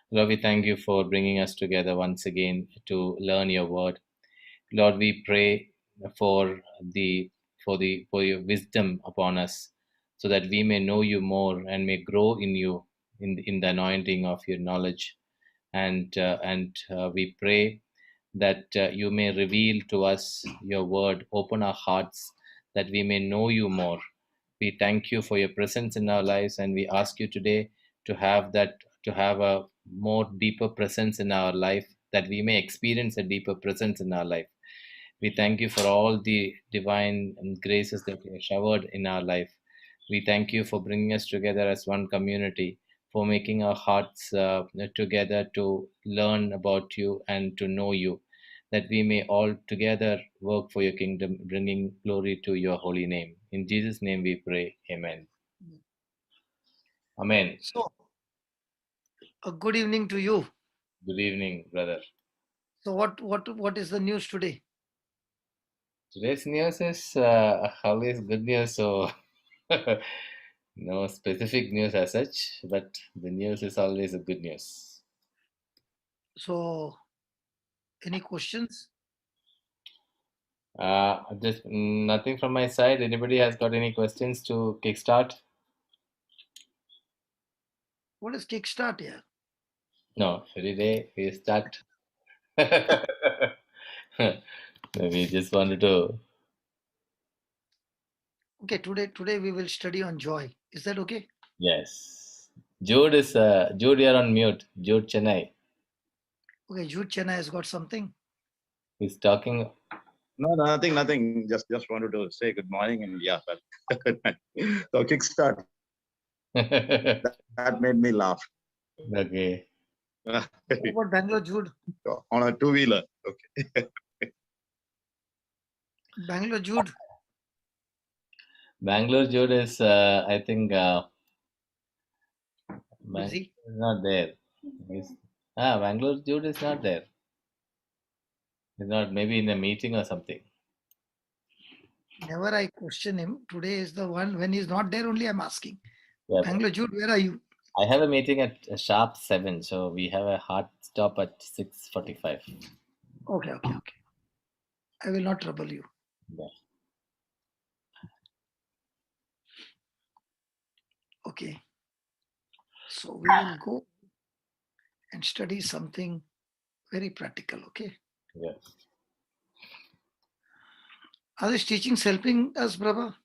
Lord, we thank you for bringing us together once again to learn your word. Lord, we pray for the for your wisdom upon us, so that we may know you more and may grow in you in the anointing of your knowledge. And we pray that you may reveal to us your word, open our hearts that we may know you more. We thank you for your presence in our lives, and we ask you today to have a more deeper presence in our life, that we may experience a deeper presence in our life. We thank you for all the divine graces that you have showered in our life. We thank you for bringing us together as one community, for making our hearts together to learn about you and to know you, that we may all together work for your kingdom, bringing glory to your holy name. In Jesus' name we pray. Amen. Amen. So, a good evening to you. Good evening, brother. So, what is the news today? Today's news is always good news, so no specific news as such, but the news is always a good news. So, any questions? Just nothing from my side. Anybody has got any questions to kickstart? What is kickstart here? No, every day we start. We just wanted to. Okay, today we will study on joy. Is that okay? Yes. Jude, you're on mute. Jude Chennai. Okay, Jude Chennai has got something. He's talking. No, nothing. Just wanted to say good morning and yeah, good night. So kickstart that made me laugh. Okay. What about Bangalore, Jude? On a two-wheeler. Okay. Bangalore, Jude. Bangalore Jude is, I think, Busy. is not there. He's, Bangalore Jude is not there. He's not, maybe in a meeting or something. Never I question him. Today is the one when he's not there. Only I'm asking. Yeah, Bangalore, Jude, where are you? I have a meeting at sharp 7, so we have a hard stop at 6:45. Okay. I will not trouble you. Yeah. Okay. So we will go and study something very practical. Okay. Yeah. Are these teachings helping us, Prabha?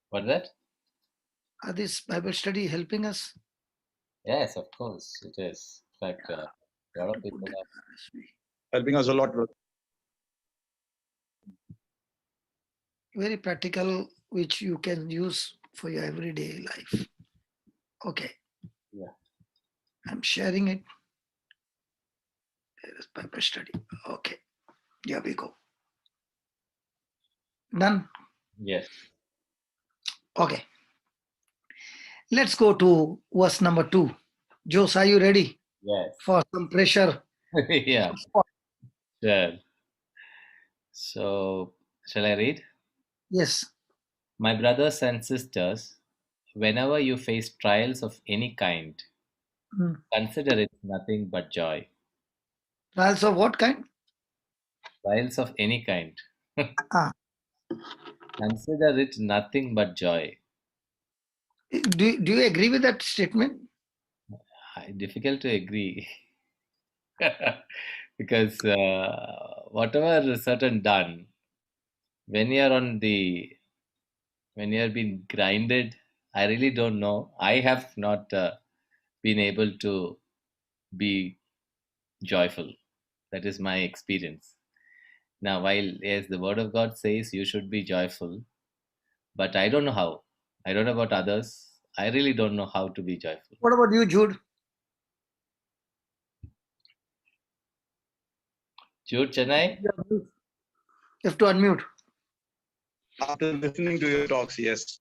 What's that? Are this Bible study helping us? Yes, of course it is. In fact, a lot of people are. Helping us a lot. Very practical, which you can use for your everyday life. Okay. Yeah. I'm sharing it. There is Bible study. Okay. Here we go. Done? Yes. Okay. Let's go to verse number 2. Jose, are you ready Yes. for some pressure? Yeah. Sure. So, shall I read? Yes. My brothers and sisters, whenever you face trials of any kind, consider it nothing but joy. Trials of what kind? Trials of any kind. Ah. Consider it nothing but joy. Do you agree with that statement? Difficult to agree. Because whatever is said and done, when you're on the when you're being grinded, I really don't know. I have not been able to be joyful. That is my experience. Now, while yes, the word of God says you should be joyful, but I don't know how. I don't know about others. I really don't know how to be joyful. What about you, Jude? Jude Chennai? You have to unmute. After listening to your talks, yes.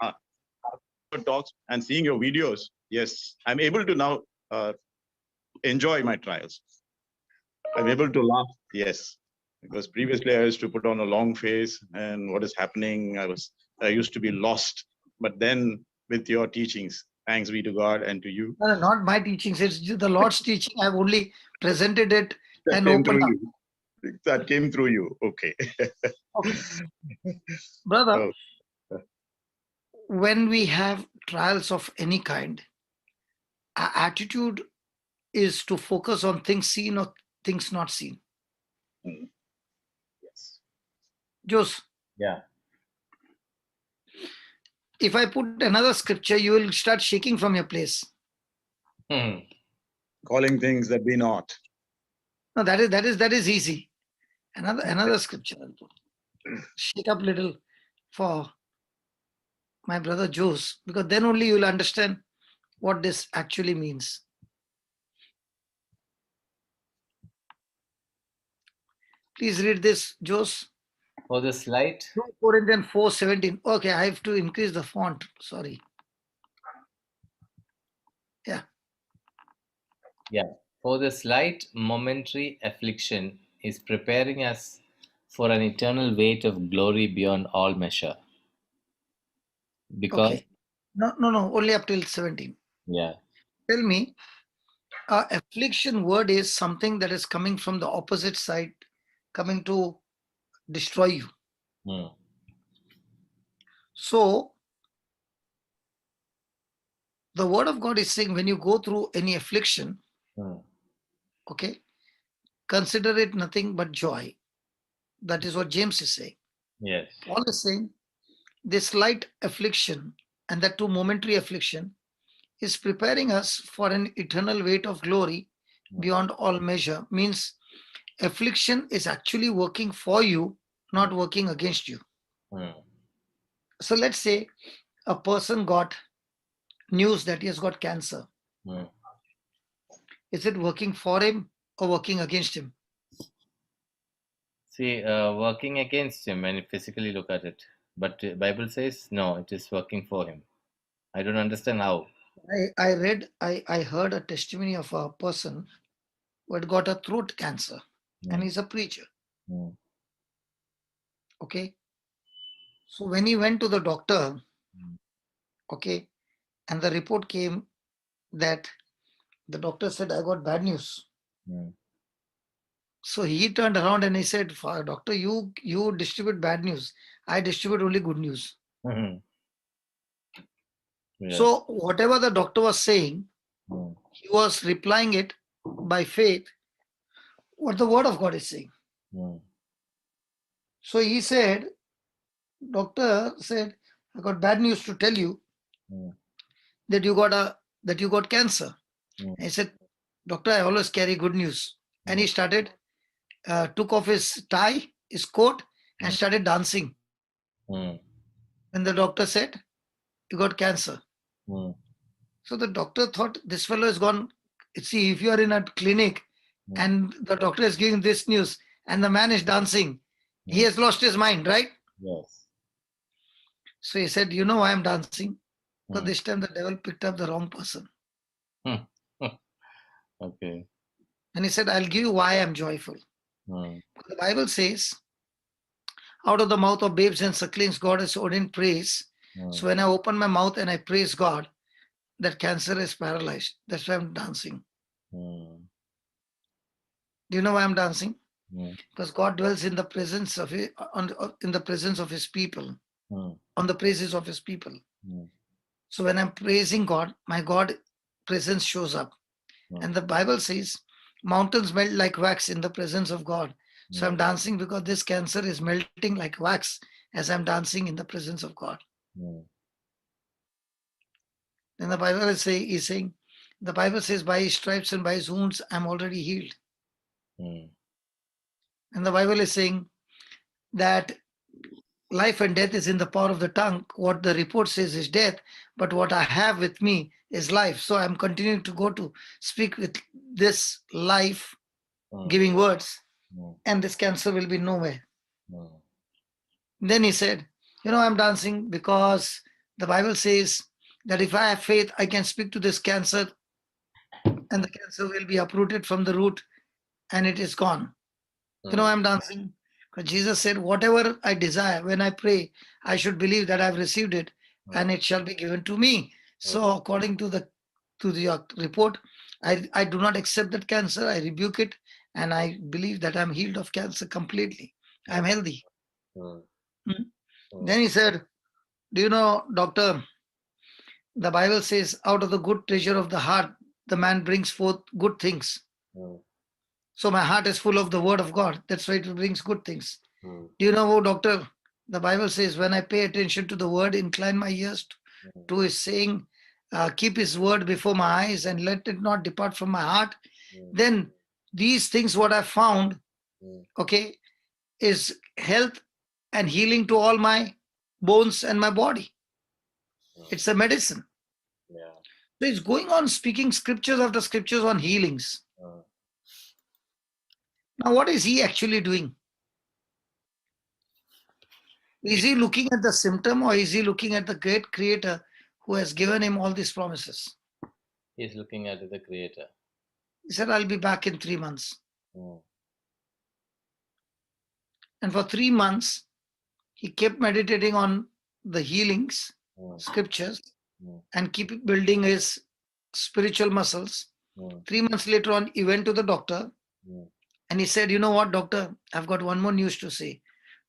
Your talks and seeing your videos, yes. I'm able to now enjoy my trials. I'm able to laugh, yes. Because previously I used to put on a long face and what is happening, I used to be lost. But then with your teachings, Thanks be to God and to you. No, not my teachings. It's the Lord's teaching. I've only presented it That and came opened through up. you. That came through you. Okay. Okay. Brother, Oh, when we have trials of any kind, our attitude is to focus on things seen or things not seen. yes. Jos, Yeah. if I put another scripture, you will start shaking from your place. Hmm. Calling things that be not. No, that is easy. Another scripture I'll put. Shake up little for my brother Jos, because then only you will understand what this actually means. Please read this, Jos. For this light, 2 Corinthians 4:17. Okay, I have to increase the font. Sorry. Yeah. yeah, for this light momentary affliction is preparing us for an eternal weight of glory beyond all measure. Because, Okay. No. Only up till 17. yeah, Tell me, affliction word is something that is coming from the opposite side, coming to destroy you. hmm, So the word of God is saying when you go through any affliction, hmm, okay, consider it nothing but joy. That is what James is saying. yes, Paul is saying this light affliction and that too momentary affliction is preparing us for an eternal weight of glory beyond all measure. Means affliction is actually working for you, not working against you. hmm, So let's say a person got news that he has got cancer. hmm. Is it working for him or working against him? See, working against him when you physically look at it. But the Bible says no, it is working for him. I don't understand how. I heard a testimony of a person who had got a throat cancer and Hmm, he's a preacher. hmm, Okay. So when he went to the doctor, hmm, okay, and the report came that the doctor said, I got bad news. hmm, So he turned around and he said, Doctor, you distribute bad news. I distribute only good news. hmm. Yes. So whatever the doctor was saying, Hmm, he was replying it by faith, what the word of God is saying. hmm, So he said, doctor said, I got bad news to tell you hmm, that you got cancer. hmm, And he said, Doctor, I always carry good news. And he started, took off his tie, his coat, and started dancing. hmm, And the doctor said, you got cancer. hmm, So the doctor thought this fellow is gone. See, if you are in a clinic hmm, and the doctor is giving this news and the man is dancing, he hmm. has lost his mind, right? Yes. So he said, you know why I'm dancing? Because Hmm, this time the devil picked up the wrong person. hmm. Okay. And he said, I'll give you why I'm joyful. Hmm, The Bible says, out of the mouth of babes and sucklings, God has ordained praise. hmm, So when I open my mouth and I praise God, that cancer is paralyzed. That's why I'm dancing. hmm, Do you know why I'm dancing? hmm, Because God dwells in the presence of in the presence of His people, hmm, on the praises of His people. hmm, So when I'm praising God, my God presence shows up. hmm, And the Bible says, mountains melt like wax in the presence of God. So hmm, I'm dancing because this cancer is melting like wax as I'm dancing in the presence of God. hmm, Then the Bible is saying, the Bible says, by His stripes and by His wounds, I'm already healed. hmm, And the Bible is saying that life and death is in the power of the tongue. What the report says is death, but what I have with me is life. So I'm continuing to go to speak with this life hmm, giving words, hmm, and this cancer will be nowhere. hmm, Then he said, I'm dancing because the Bible says that if I have faith, I can speak to this cancer and the cancer will be uprooted from the root and it is gone. hmm, I'm dancing because Jesus said, whatever I desire, when I pray, I should believe that I've received it hmm, and it shall be given to me. So according to the report, I do not accept that cancer. I rebuke it, and I believe that I'm healed of cancer completely. I'm healthy. Mm. Hmm. Mm. Then he said, "Do you know, doctor? The Bible says, out of the good treasure of the heart, the man brings forth good things. Mm. So my heart is full of the word of God. That's why it brings good things. Mm. Do you know, oh, doctor? The Bible says, when I pay attention to the word, incline my ears to his saying, keep his word before my eyes and let it not depart from my heart. Mm. Then these things, what I found, Mm. okay, is health and healing to all my bones and my body. Mm. It's a medicine. Yeah. So it's going on speaking scriptures after scriptures on healings. Mm. Now, what is he actually doing? Is he looking at the symptom or is he looking at the great creator who has given him all these promises? He's looking at the Creator. He said, I'll be back in 3 months. Mm. And for 3 months, he kept meditating on the healings, Mm. scriptures, Mm. and keep building his spiritual muscles. Mm. 3 months later on, he went to the doctor Mm. and he said, you know what, doctor, I've got one more news to say.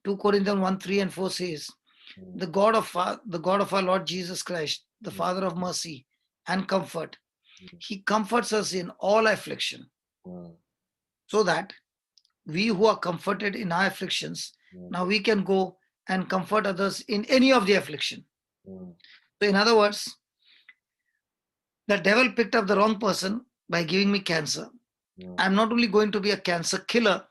2 Corinthians 1, 3 and 4 says, Mm. the God of our Lord Jesus Christ, the Mm. Father of mercy and comfort, Mm. he comforts us in all affliction, Mm. so that we who are comforted in our afflictions, Mm. now we can go and comfort others in any of the affliction. Mm. So in other words, the devil picked up the wrong person by giving me cancer. Mm. I'm not only going to be a cancer killer,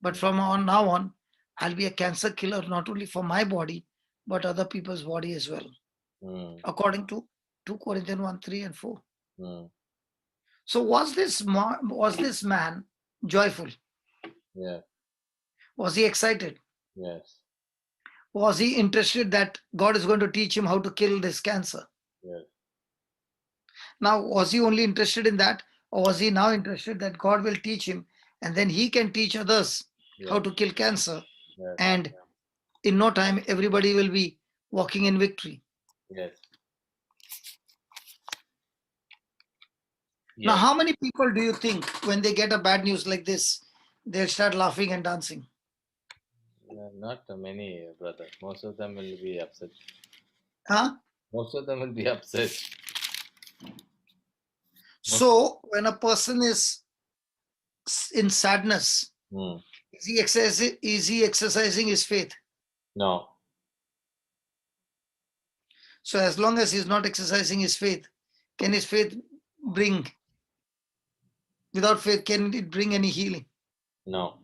but Mm. from on now on, I'll be a cancer killer not only for my body, but other people's body as well, Mm. according to 2 Corinthians 1, 3 and 4. Mm. So was this man joyful? Yeah. Was he excited? Yes. Was he interested that God is going to teach him how to kill this cancer? Yes. Now, was he only interested in that, or was he now interested that God will teach him and then he can teach others how Yes. to kill cancer? Yes. And in no time, everybody will be walking in victory. Yes. Now, Yes. how many people do you think when they get a bad news like this, they'll start laughing and dancing? Not many, brother. Most of them will be upset. Huh? Most of them will be upset. So, when a person is in sadness, Mm. is he exercising his faith? No. So, as long as he's not exercising his faith, can his faith bring, without faith, can it bring any healing? No.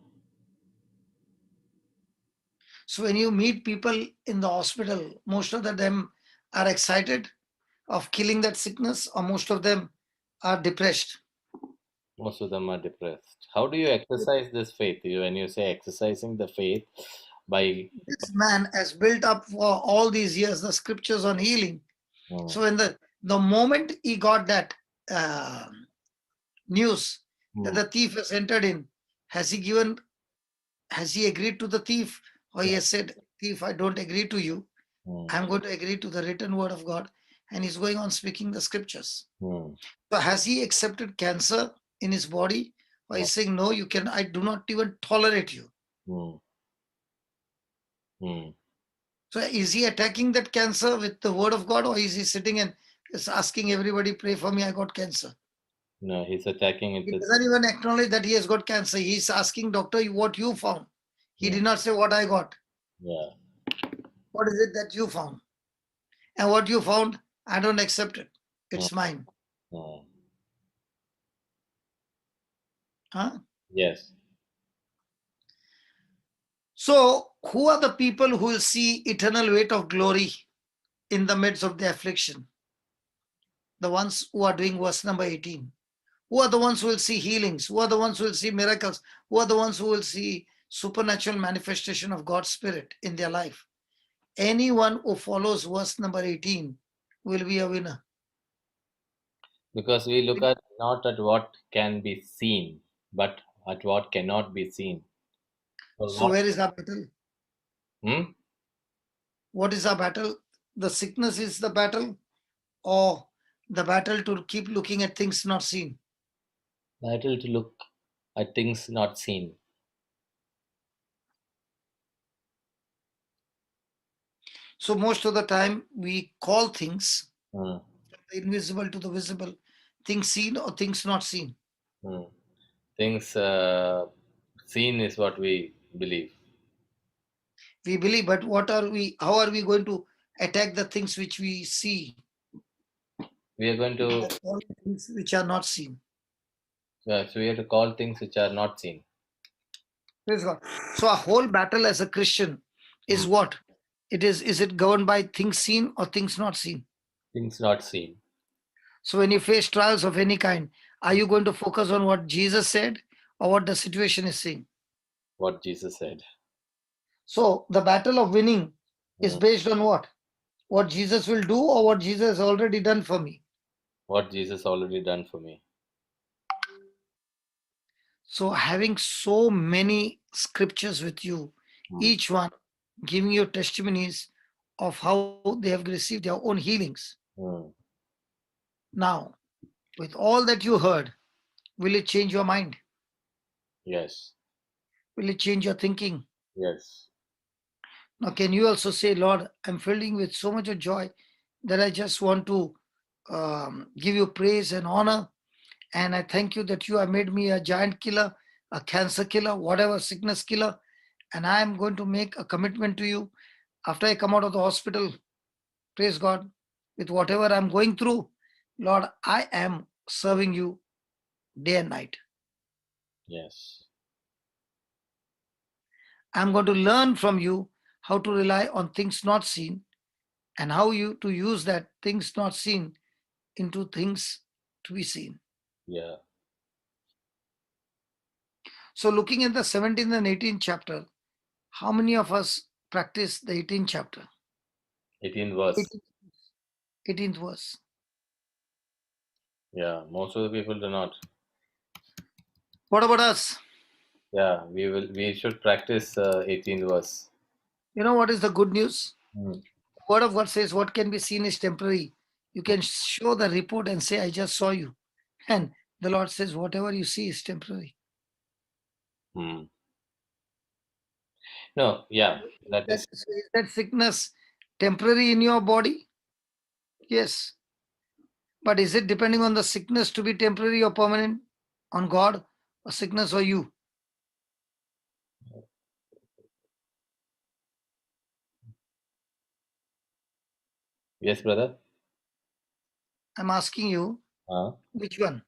So, when you meet people in the hospital, most of them are excited of killing that sickness, or most of them are depressed. Most of them are depressed. How do you exercise this faith? When you say exercising the faith by. This man has built up for all these years the scriptures on healing. Mm. So, when the moment he got that uh, news that Mm. the thief has entered in, has he agreed to the thief, or he has said, thief, I don't agree to you, Mm. I'm going to agree to the written word of God, and he's going on speaking the scriptures. Mm. So has he accepted cancer in his body, or No. he's saying, no, I do not even tolerate you? Mm. Mm. So is he attacking that cancer with the word of God, or is he sitting and is asking everybody, pray for me, I got cancer? No, he's attacking it He with. doesn't even acknowledge that he has got cancer. He's asking doctor what you found. He Mm. did not say what I got. Yeah. What is it that you found? And what you found, I don't accept it. Mm. It's mine. Mm. Huh? Yes. So, who are the people who will see eternal weight of glory in the midst of the affliction? The ones who are doing verse number 18. Who are the ones who will see healings? Who are the ones who will see miracles? Who are the ones who will see supernatural manifestation of God's Spirit in their life? Anyone who follows verse number 18 will be a winner. Because we look at not at what can be seen, but at what cannot be seen. So So, what? where is our battle? Hmm? What is our battle? The sickness is the battle, or The battle to keep looking at things not seen. Battle to look at things not seen. So most of the time we call things Hmm. the invisible to the visible, things seen or things not seen. Hmm. Things seen is what we believe. We believe, but what are we? How are we going to attack the things which we see? We are going to, All things which are not seen. so we have to call things which are not seen. Praise God. So a whole battle as a Christian Hmm. is what? It is it governed by things seen or things not seen? Things not seen. So when you face trials of any kind, are you going to focus on what Jesus said or what the situation is saying? What Jesus said. So the battle of winning is Hmm. based on what? What Jesus will do or what Jesus has already done for me. What Jesus already done for me. So having so many scriptures with you, Hmm. each one giving you testimonies of how they have received their own healings. Hmm. Now, with all that you heard, will it change your mind? Yes. Will it change your thinking? Yes. Now, can you also say, Lord, I'm filling with so much of joy that I just want to give you praise and honor. And I thank you that you have made me a giant killer, a cancer killer, whatever sickness killer. And I am going to make a commitment to you after I come out of the hospital. Praise God. With whatever I'm going through, Lord, I am serving you day and night. Yes. I'm going to learn from you how to rely on things not seen and how you to use that things not seen into things to be seen. Yeah. So looking at the 17th and 18th chapter, how many of us practice the 18th chapter? 18th verse. 18th verse. Yeah. Most of the people do not. What about us? Yeah. We should practice 18th verse. You know what is the good news? Hmm. Word of God says what can be seen is temporary. You can show the report and say, I just saw you. And the Lord says, whatever you see is temporary. Hmm. No. Yeah. That is. Is that sickness temporary in your body? Yes. But is it depending on the sickness to be temporary or permanent? On God or sickness or you? Yes, brother. I'm asking you, Uh, which one?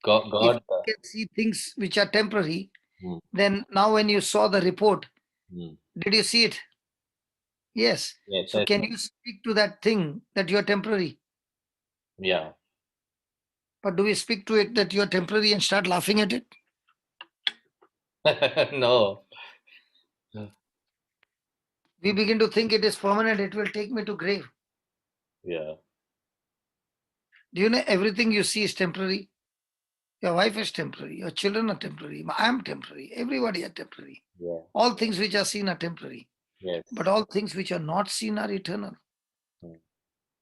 God. If God you can see things which are temporary, hmm. then now when you saw the report, Hmm. did you see it? Yes. Yes. So can you speak to that thing that you are temporary? Yeah. But do we speak to it that you are temporary and start laughing at it? No. We begin to think it is permanent, it will take me to grave. Yeah. Do you know everything you see is temporary? Your wife is temporary, your children are temporary, I am temporary, everybody are temporary. Yeah. All things which are seen are temporary, Yes. but all things which are not seen are eternal. Hmm.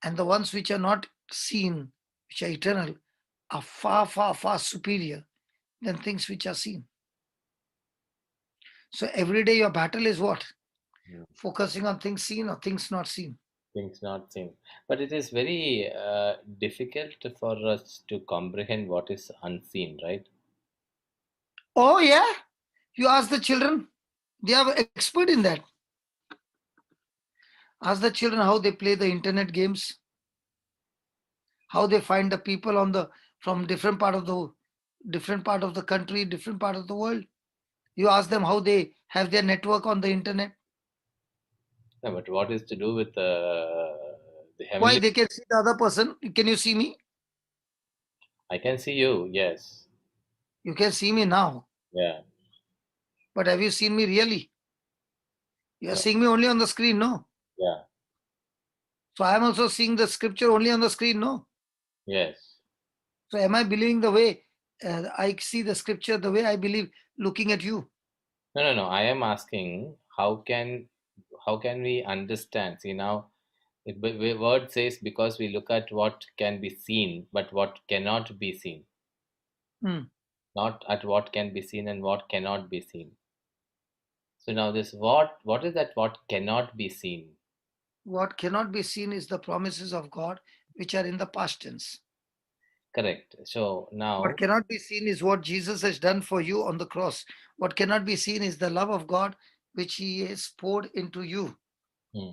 And the ones which are not seen, which are eternal, are far, far, far superior than things which are seen. So every day your battle is what? Hmm. Focusing on things seen or things not seen. Things not seen. But it is very difficult for us to comprehend what is unseen, right? Oh, yeah. You ask the children, they are expert in that. Ask the children how they play the internet games, how they find the people on the from different part of the country, different part of the world. You ask them how they have their network on the internet. Yeah, but what is to do with the Why heavenly? they can see the other person? Can you see me? I can see you. Yes. You can see me now, Yeah. but have you seen me really? You are No. seeing me only on the screen, no? Yeah. So I am also seeing the scripture only on the screen, no? Yes. So am I believing the way I see the scripture, the way I believe looking at you? No, no, no. I am asking how can we understand? See now, The word says because we look at what can be seen, but what cannot be seen. Hmm. Not at what can be seen and what cannot be seen. So now this what is that what cannot be seen? What cannot be seen is the promises of God, which are in the past tense. Correct. So What now, cannot be seen is what Jesus has done for you on the cross. What cannot be seen is the love of God, which He has poured into you. hmm,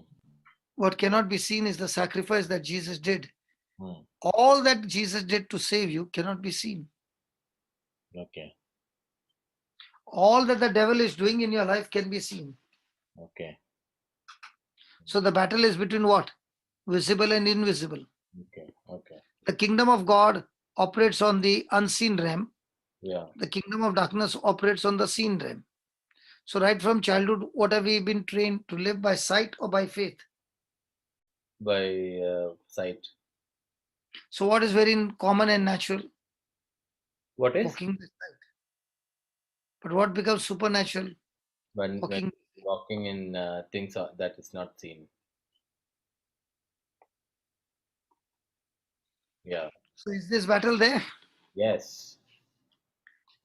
What cannot be seen is the sacrifice that Jesus did. hmm, All that Jesus did to save you cannot be seen. okay, All that the devil is doing in your life can be seen. okay, So the battle is between what? Visible and invisible. okay, okay. The kingdom of God operates on the unseen realm. Yeah, The kingdom of darkness operates on the seen realm. So, right from childhood, what have we been trained to live by sight or by faith? by sight. So, what is very common and natural? What is Walking by sight. But what becomes supernatural? when Walking. walking in things that is not seen? Yeah. So, is this battle there? Yes.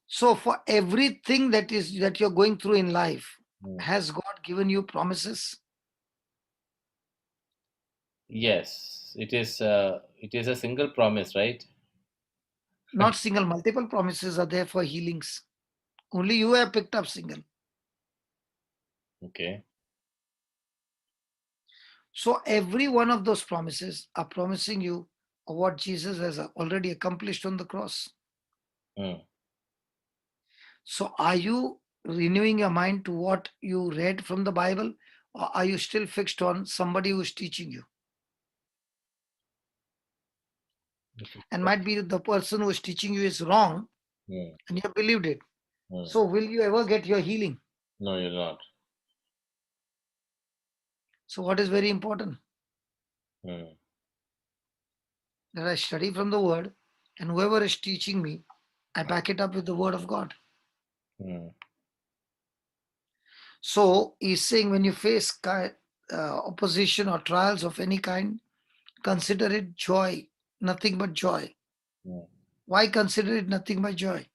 So, for everything that you're going through in life, Hmm. has God given you promises? Yes. It is. It is a single promise, right? Not single, multiple promises are there for healings. Only you have picked up single. Okay. So every one of those promises are promising you of what Jesus has already accomplished on the cross. Hmm. So are you renewing your mind to what you read from the Bible, or are you still fixed on somebody who is teaching you? And might be the person who is teaching you is wrong Hmm. and you have believed it. Hmm. So will you ever get your healing? No, you're not. So what is very important? Hmm. That I study from the word, and whoever is teaching me, I back it up with the word of God. Hmm. So he's saying when you face opposition or trials of any kind, consider it joy, nothing but joy. Hmm. Why consider it nothing but joy?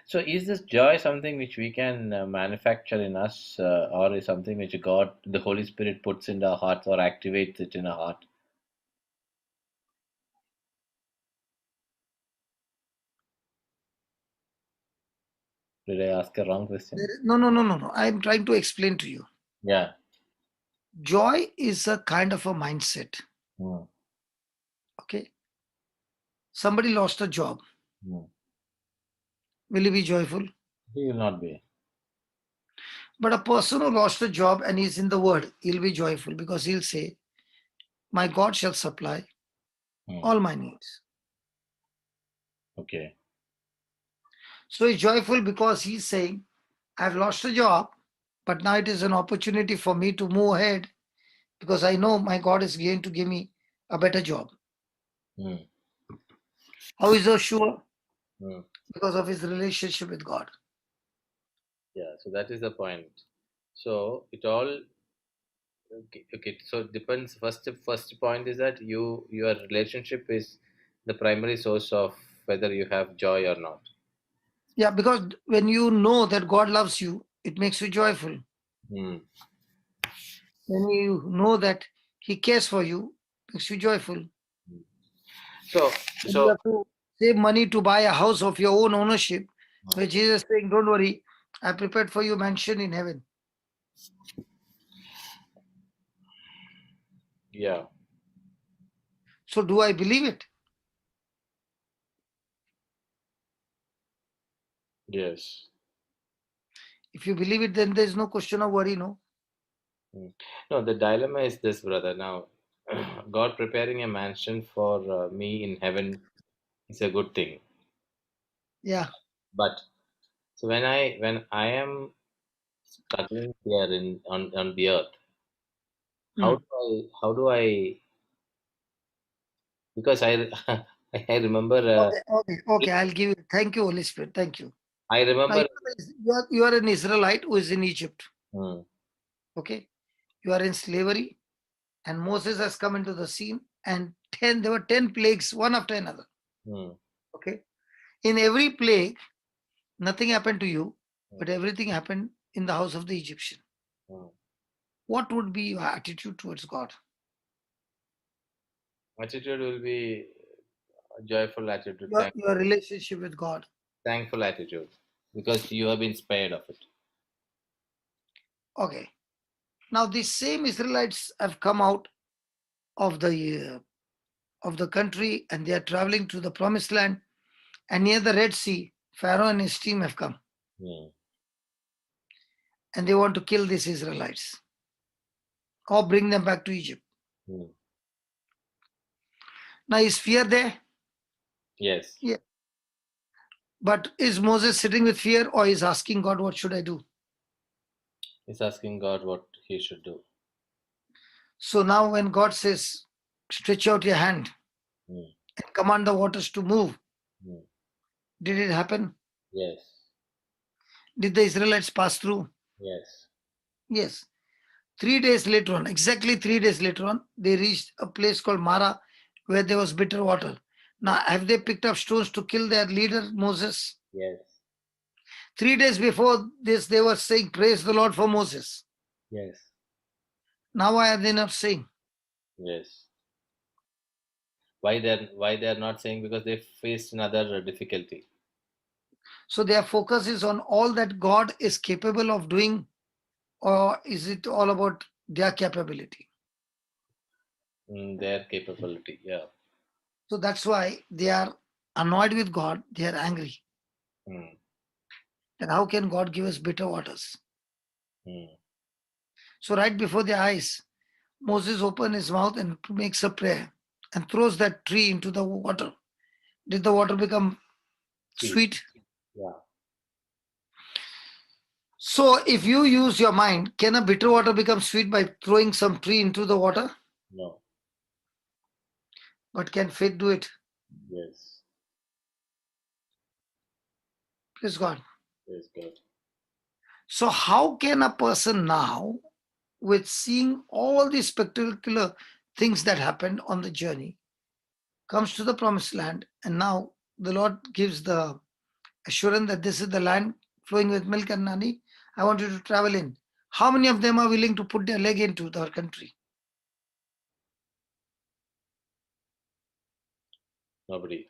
So, is this joy something which we can manufacture in us, or is something which God, the Holy Spirit, puts in our hearts or activates it in our heart? Did I ask a wrong question? No. I'm trying to explain to you. Yeah. Joy is a kind of a mindset. Hmm. Okay. Somebody lost a job. Hmm. Will he be joyful? He will not be. But a person who lost a job and is in the word, he'll be joyful because he'll say, my God shall supply Hmm. all my needs. Okay. So he's joyful because he's saying, I've lost a job, but now it is an opportunity for me to move ahead because I know my God is going to give me a better job. Hmm. How is he sure? Hmm. Because of his relationship with God. Yeah. So that is the point. So it all okay. Okay. So it depends. First point is that your relationship is the primary source of whether you have joy or not. Yeah, because when you know that God loves you, it makes you joyful. Hmm. When you know that He cares for you, it makes you joyful. So When you so have to save money to buy a house of your own ownership, where Jesus is saying, don't worry, I prepared for you mansion in heaven. yeah. So do I believe it? Yes. If you believe it, then there's no question of worry, no? Mm. No, the dilemma is this, brother. Now, God preparing a mansion for me in heaven is a good thing. Yeah. But so when I am struggling here in on the earth, Hmm. how do I because I I remember Okay. I'll give you. Thank you, Holy Spirit. Thank you. I Now remember you are an Israelite who is in Egypt. mm, Okay, you are in slavery. And Moses has come into the scene, and there were 10 plagues, one after another. Hmm. Okay. In every plague, nothing happened to you, but everything happened in the house of the Egyptian. Hmm. What would be your attitude towards God? Attitude will be a joyful attitude, Your relationship with God. thankful attitude, because you have been spared of it. Okay. Now these same Israelites have come out of the country, and they are traveling to the promised land. And near the Red Sea, Pharaoh and his team have come, Hmm. and they want to kill these Israelites or bring them back to Egypt. Hmm. Now is fear there? Yes. Yeah. But is Moses sitting with fear, or is asking God, what should I do? He's asking God what he should do. So now when God says, stretch out your hand Hmm. and command the waters to move, Hmm. did it happen? Yes. Did the Israelites pass through? Yes. Yes. 3 days later on, exactly 3 days later on, they reached a place called Mara where there was bitter water. Now, have they picked up stones to kill their leader, Moses? Yes. 3 days before this, they were saying, praise the Lord for Moses. Yes. Now, why are they not saying? Yes. Why they're not saying? Because they faced another difficulty. So their focus is on all that God is capable of doing, or is it all about their capability? Their capability. Yeah. So that's why they are annoyed with God, they are angry. Hmm. Then how can God give us bitter waters? Hmm. So right before their eyes, Moses opens his mouth and makes a prayer and throws that tree into the water. Did the water become Sweet. sweet? Yeah. So if you use your mind, can a bitter water become sweet by throwing some tree into the water? No. But can faith do it? Yes. Praise God. Yes. Good. So how can a person now, with seeing all these spectacular things that happened on the journey, comes to the promised land, and now the Lord gives the assurance that this is the land flowing with milk and honey. I want you to travel in. How many of them are willing to put their leg into our country? Nobody.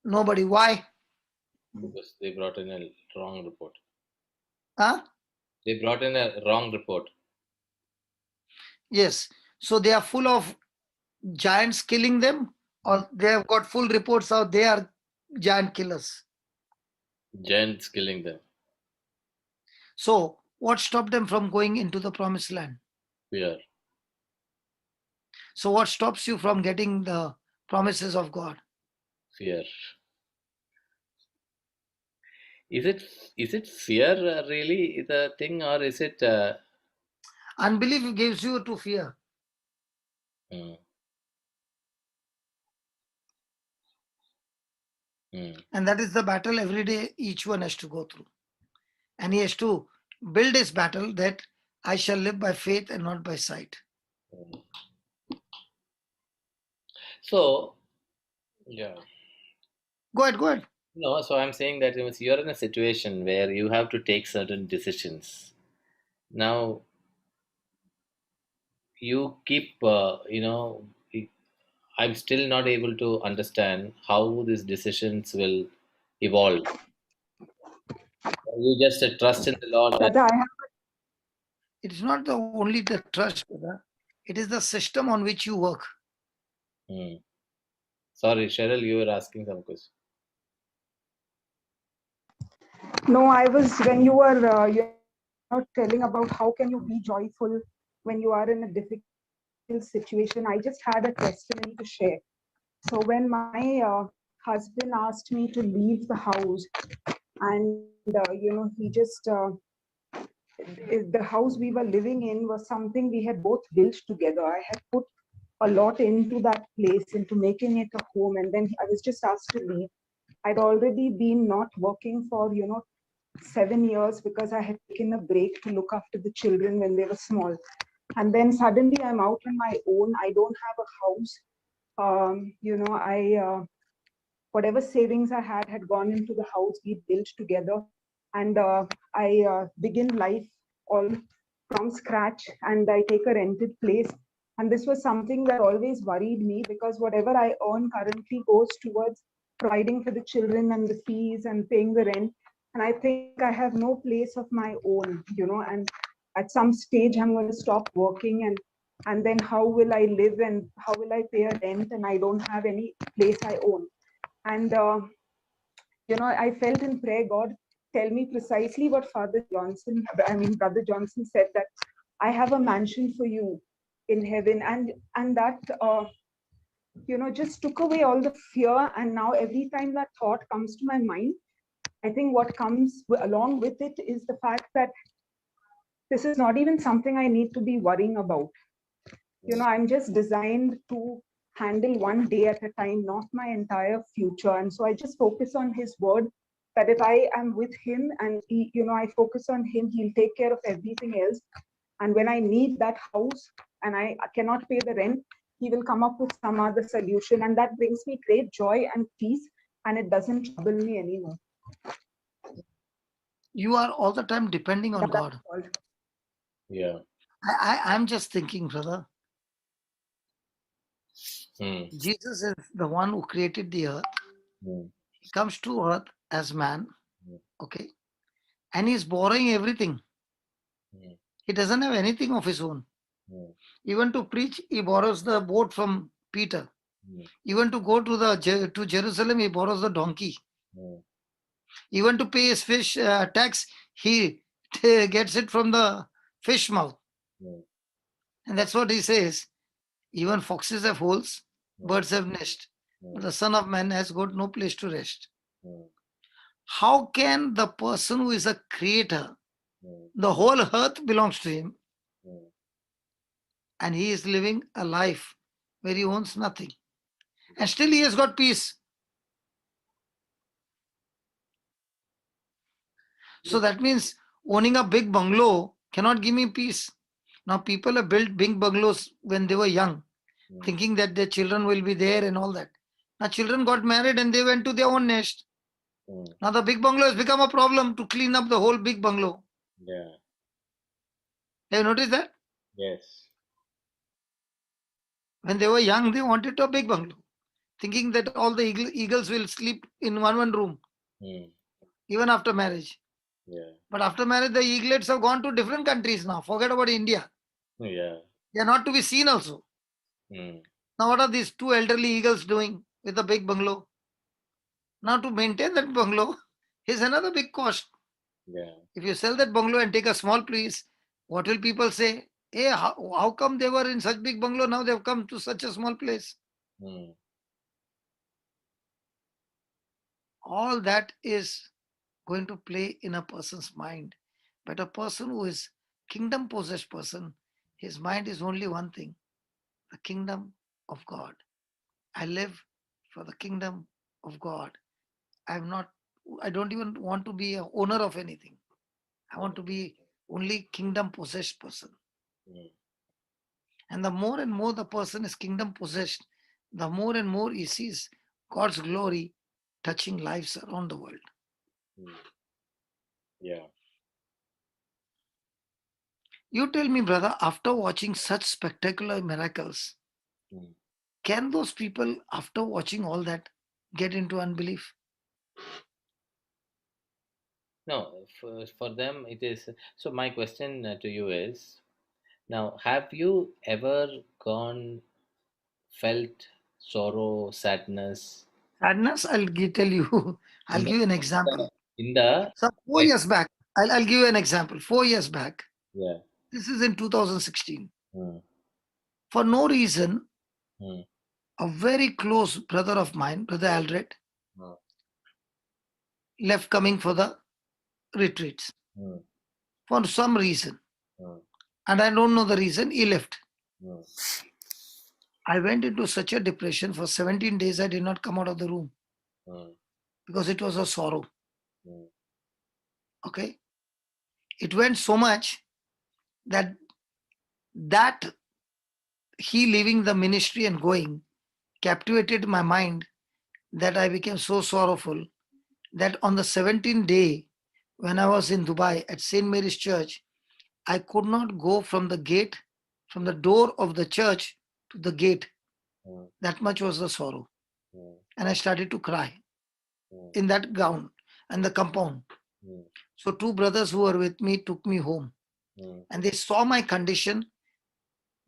Nobody. Why? Because they brought in a wrong report. Huh? They brought in a wrong report. Yes. So they are full of giants killing them, or they have got full reports out they are giant killers. Giants killing them. So what stopped them from going into the promised land? Fear. So what stops you from getting the promises of God? Fear. Is it fear really the thing, or is it? Unbelief gives you to fear. Hmm. Hmm. And that is the battle every day each one has to go through. And he has to build his battle that I shall live by faith and not by sight. Hmm. So yeah. Go ahead, go ahead. No, so I'm saying that you're in a situation where you have to take certain decisions. Now you keep, I'm still not able to understand how these decisions will evolve. You just trust in the Lord that. Brother, I have It is not the only the trust, brother. It is the system on which you work. Hmm. Sorry, Cheryl, you were asking some question. no. I was when you were telling about how can you be joyful when you are in a difficult situation. I just had a testimony to share. So when my husband asked me to leave the house, and he just the house we were living in was something we had both built together. I had put a lot into that place, into making it a home, and then I was just asked to leave. I'd already been not working for 7 years because I had taken a break to look after the children when they were small. And then suddenly I'm out on my own. I don't have a house. Whatever savings I had gone into the house we built together. And I begin life all from scratch, and I take a rented place. And this was something that always worried me, because whatever I earn currently goes towards providing for the children and the fees and paying the rent. And I think I have no place of my own, and at some stage I'm going to stop working, and then how will I live and how will I pay a rent, and I don't have any place I own. And I felt in prayer, God, tell me precisely what Brother Johnson said, that I have a mansion for you in heaven. And that, just took away all the fear. And now every time that thought comes to my mind, I think what comes along with it is the fact that this is not even something I need to be worrying about. I'm just designed to handle one day at a time, not my entire future. And so I just focus on his word, that if I am with him and I focus on him, he'll take care of everything else. And when I need that house and I cannot pay the rent, he will come up with some other solution. And that brings me great joy and peace, and it doesn't trouble me anymore. You are all the time depending on That's God. all. Yeah. I'm just thinking, brother, Jesus is the one who created the earth. He comes to earth as man, okay, and he's borrowing everything. He doesn't have anything of his own. Even to preach, he borrows the boat from Peter. Even to go to Jerusalem, he borrows the donkey. Even to pay his fish tax, he gets it from the fish mouth. And that's what he says. Even foxes have holes, birds have nest, but the Son of Man has got no place to rest. How can the person who is a creator, the whole earth belongs to him, and he is living a life where he owns nothing, and still he has got peace? So that means owning a big bungalow cannot give me peace. Now people have built big bungalows when they were young, thinking that their children will be there and all that. Now children got married and they went to their own nest. Now the big bungalow has become a problem to clean up the whole big bungalow. Yeah. Have you noticed that? Yes. When they were young, they wanted a big bungalow, thinking that all the eagles will sleep in one room, even after marriage. Yeah. But after marriage, the eaglets have gone to different countries now. Forget about India. Yeah. They are not to be seen also. Now, what are these two elderly eagles doing with a big bungalow? Now, to maintain that bungalow is another big cost. Yeah. If you sell that bungalow and take a small place, what will people say? Hey, how come they were in such big bungalow? Now they've come to such a small place. All that is going to play in a person's mind. But a person who is kingdom possessed person, his mind is only one thing: the kingdom of God. I live for the kingdom of God. I don't even want to be an owner of anything. I want to be only kingdom possessed person. And the more and more the person is kingdom possessed, the more and more he sees God's glory touching lives around the world. Yeah. You tell me, brother, after watching such spectacular miracles, can those people, after watching all that, get into unbelief? No, for them it is. So my question to you is, now, have you ever felt sorrow, sadness Sadness, tell you, I'll in the give you an example. in the So 4 years back, I'll give you an example. 4 years back, yeah. this is in 2016. Hmm. For no reason, Hmm. a very close brother of mine, Brother Aldred, Hmm. left coming for the retreats Hmm. for some reason. Hmm. And I don't know the reason he left. Hmm. I went into such a depression. For 17 days, I did not come out of the room Hmm. because it was a sorrow. Hmm. Okay. It went so much that That he leaving the ministry and going captivated my mind, that I became so sorrowful that on the 17th day, when I was in Dubai at St. Mary's Church, I could not go from the gate, from the door of the church to the gate. Mm. That much was the sorrow. Mm. And I started to cry Mm. in that gown and the compound. Mm. So two brothers who were with me took me home, Mm. and they saw my condition,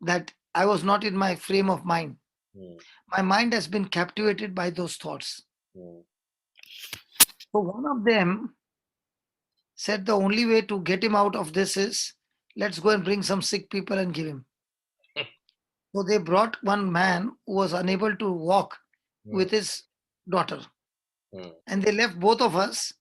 that I was not in my frame of mind. Mm. My mind has been captivated by those thoughts. Mm. So one of them said the only way to get him out of this is, let's go and bring some sick people and give him. So they brought one man who was unable to walk with his daughter, Mm. and they left both of us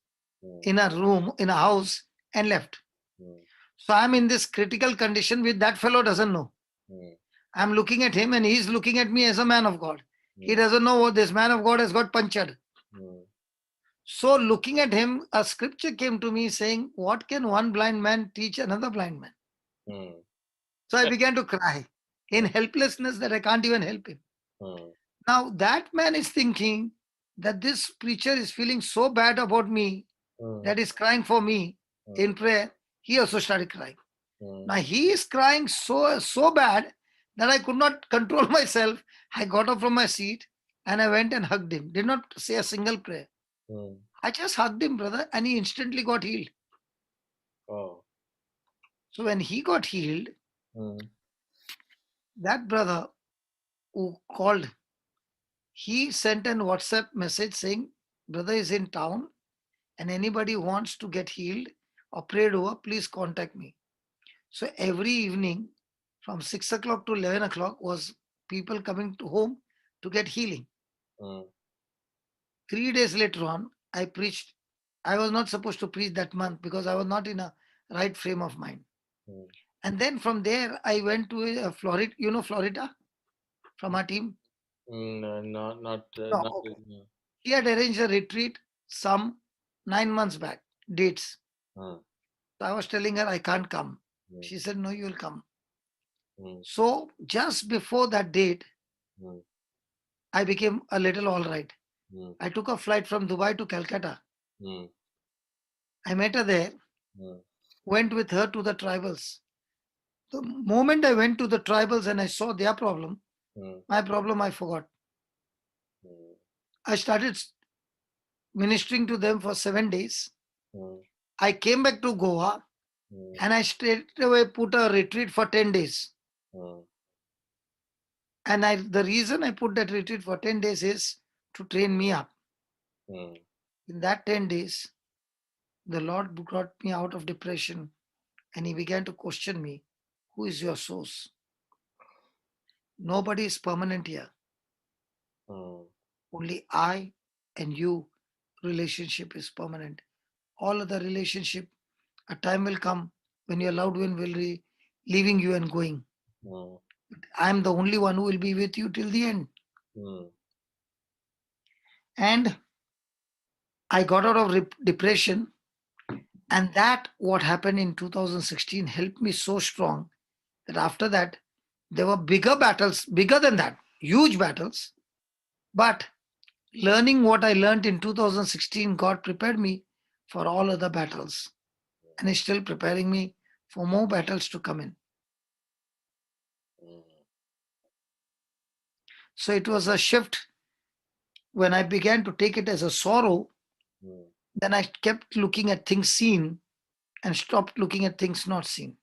Mm. in a room, in a house, and left. Mm. So I'm in this critical condition which that fellow doesn't know. Mm. I'm looking at him and he's looking at me as a man of God. He Mm. doesn't know what this man of God has got punctured. Mm. So looking at him, a scripture came to me saying, what can one blind man teach another blind man? Mm. So I began to cry in helplessness that I can't even help him. Mm. Now that man is thinking that this preacher is feeling so bad about me, Mm. that is crying for me in prayer. He also started crying. Mm. Now he is crying so bad that I could not control myself. I got up from my seat and I went and hugged him. Did not say a single prayer. Mm. I just hugged him, brother, and he instantly got healed. Oh. So when he got healed, Mm. that brother who called, he sent an WhatsApp message saying, brother is in town and anybody who wants to get healed or prayed over, please contact me. So every evening from 6 o'clock to 11 o'clock was people coming to home to get healing. Mm. 3 days later on, I preached. I was not supposed to preach that month because I was not in a right frame of mind. Mm. And then from there, I went to Florida. You know Florida from our team? No, not No, not. okay. He had arranged a retreat some 9 months back, dates. Mm. So I was telling her I can't come. Mm. She said, no, you will come. Mm. So just before that date, Mm. I became a little all right. Mm. I took a flight from Dubai to Calcutta. Mm. I met her there, Mm. went with her to the tribals. The moment I went to the tribals and I saw their problem, Mm. my problem I forgot. Mm. I started ministering to them for 7 days. Mm. I came back to Goa Mm. and I straight away put a retreat for 10 days. Mm. And the reason I put that retreat for 10 days is to train me up. Mm. In that 10 days, the Lord brought me out of depression and he began to question me, who is your source? Nobody is permanent here. Mm. Only I and you relationship is permanent. All other relationship, a time will come when your loved one will be leaving you and going. Mm. I am the only one who will be with you till the end. Mm. And I got out of depression, and that what happened in 2016 helped me so strong that after that there were bigger battles, bigger than that, huge battles. But learning what I learned in 2016, God prepared me for all other battles, and is still preparing me for more battles to come in. Mm. So it was a shift when I began to take it as a sorrow. Mm. Then I kept looking at things seen and stopped looking at things not seen.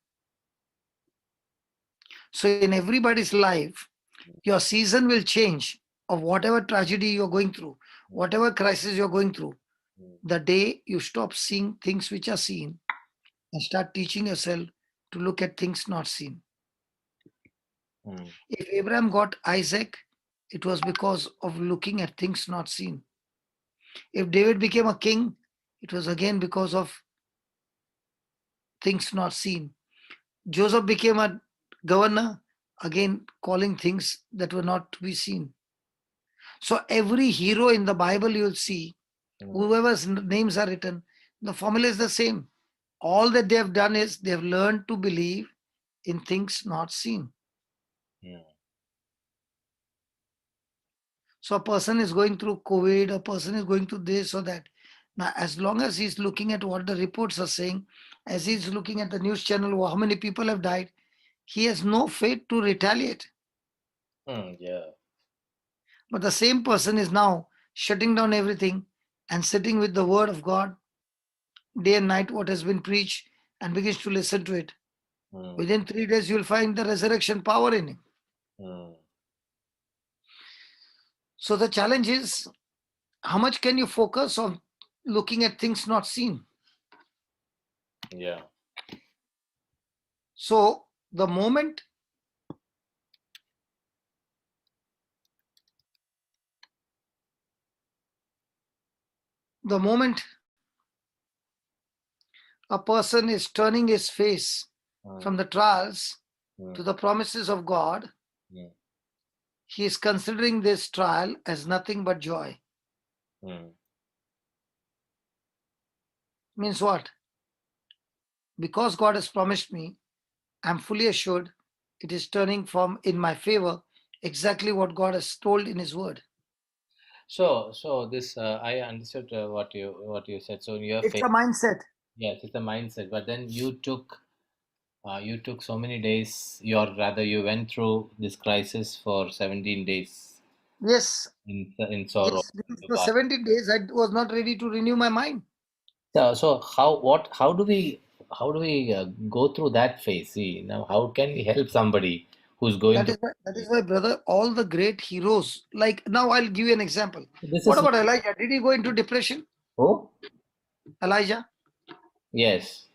So in everybody's life, your season will change of whatever tragedy you're going through, whatever crisis you're going through. Mm. The day you stop seeing things which are seen and start teaching yourself to look at things not seen. Mm. If Abraham got Isaac, it was because of looking at things not seen. If David became a king, it was again because of things not seen. Joseph became a governor, again calling things that were not to be seen. So every hero in the Bible you'll see, Mm. whoever's names are written, the formula is the same. All that they have done is they have learned to believe in things not seen. Mm. So a person is going through COVID, a person is going through this or that. Now, as long as he's looking at what the reports are saying, as he's looking at the news channel, how many people have died, he has no faith to retaliate. Yeah. But the same person is now shutting down everything and sitting with the word of God day and night, what has been preached, and begins to listen to it. Mm. Within 3 days, you'll find the resurrection power in him. Mm. So the challenge is, how much can you focus on looking at things not seen? Yeah. So the moment a person is turning his face from the trials to the promises of God, Mm. he is considering this trial as nothing but joy. Mm. Means what? Because God has promised me, I'm fully assured it is turning from in my favor exactly what God has told in his word. So this I understood what you said. So your It's faith, a mindset. yes, it's a mindset. But then you took so many days. Or rather, you went through this crisis for 17 days Yes, in sorrow. yes, because for 70 days I was not ready to renew my mind. So how do we go through that phase? See, now how can we help somebody who's going through? That is why, brother, all the great heroes, like now I'll give you an example. This What is about Elijah? Did he go into depression? who? Elijah? Yes.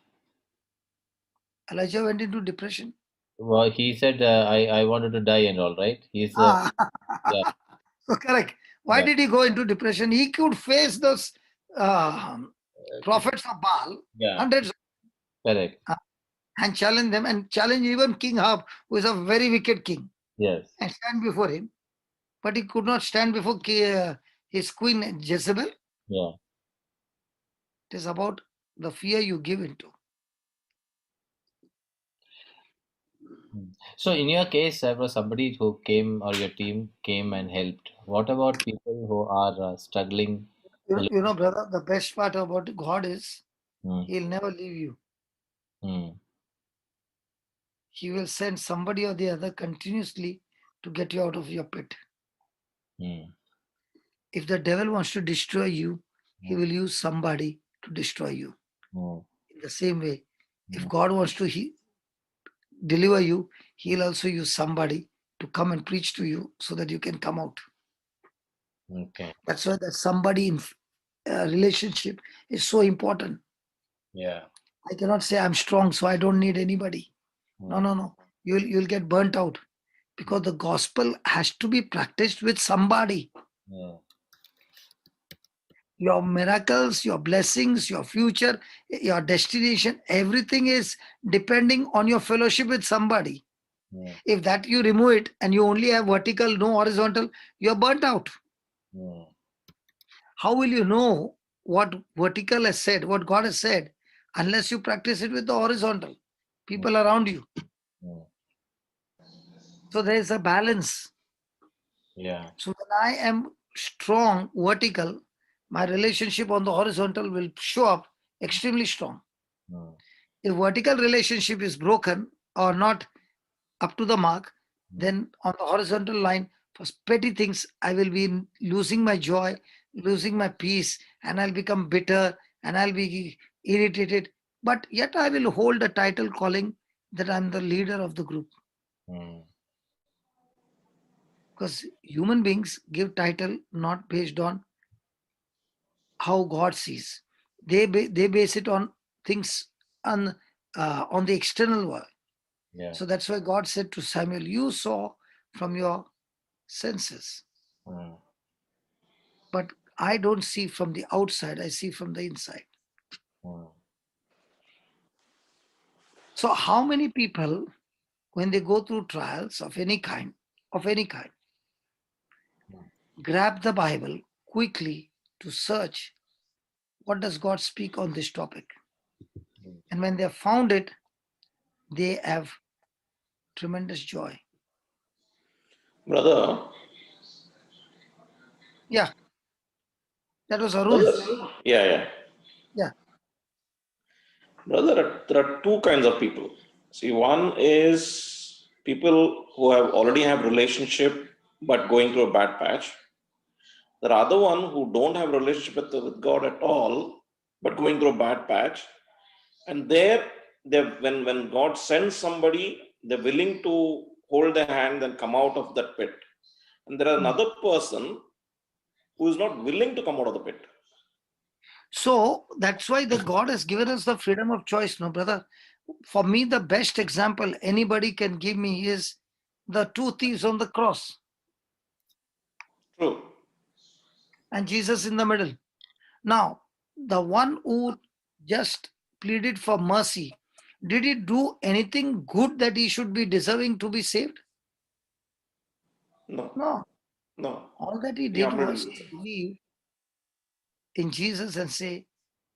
Elijah went into depression. Well, he said I wanted to die and all right. He's Ah, yeah, so correct. Why yeah, did he go into depression? He could face those uh, prophets of Baal, yeah, hundreds, correct. and challenge them and challenge even King Ahab, who is a very wicked king, Yes. and stand before him. But he could not stand before his queen Jezebel. Yeah. It is about the fear you give into. So in your case, there was somebody who came or your team came and helped. What about people who are struggling You alone? know, brother, the best part about God is Mm, He'll never leave you. mm, He will send somebody or the other continuously to get you out of your pit. mm, If the devil wants to destroy you, he mm, will use somebody to destroy you. mm, In the same way, if mm. God wants to deliver you, he'll also use somebody to come and preach to you so that you can come out. Okay. That's why that somebody in relationship is so important. Yeah. I cannot say I'm strong, so I don't need anybody. No, Mm, no, no. You'll get burnt out because the gospel has to be practiced with somebody. mm, Your miracles, your blessings, your future, your destination, everything is depending on your fellowship with somebody. mm, If that you remove it and you only have vertical, no horizontal, you're burnt out. mm, How will you know what vertical has said, what God has said, unless you practice it with the horizontal mm, people around you? mm. So there is a balance. Yeah. So when I am strong vertical, my relationship on the horizontal will show up extremely strong. Mm, If vertical relationship is broken or not up to the mark, mm, then on the horizontal line, for petty things, I will be losing my joy, losing my peace, and I'll become bitter and I'll be irritated. But yet I will hold a title calling that I'm the leader of the group. mm, Because human beings give title not based on how God sees. They base it on things on the external world. yeah. So that's why God said to Samuel, "You saw from your senses, Mm, but I don't see from the outside, I see from the inside." mm, So, how many people, when they go through trials of any kind, grab the Bible quickly to search what does God speak on this topic? And when they have found it, they have tremendous joy. Brother, Yeah, that was Arun. brother, yeah. Yeah. Brother, there are two kinds of people. See, one is people who have already have relationship but going through a bad patch. The other one who don't have relationship with God at all, but going through a bad patch. And there, when God sends somebody, they're willing to hold their hand and come out of that pit. And there are another person who is not willing to come out of the pit. So that's why the God has given us the freedom of choice, no, brother. For me, the best example anybody can give me is the two thieves on the cross True. and Jesus in the middle. Now, the one who just pleaded for mercy, did he do anything good that he should be deserving to be saved? No. No. No. All that he did was to believe in Jesus and say,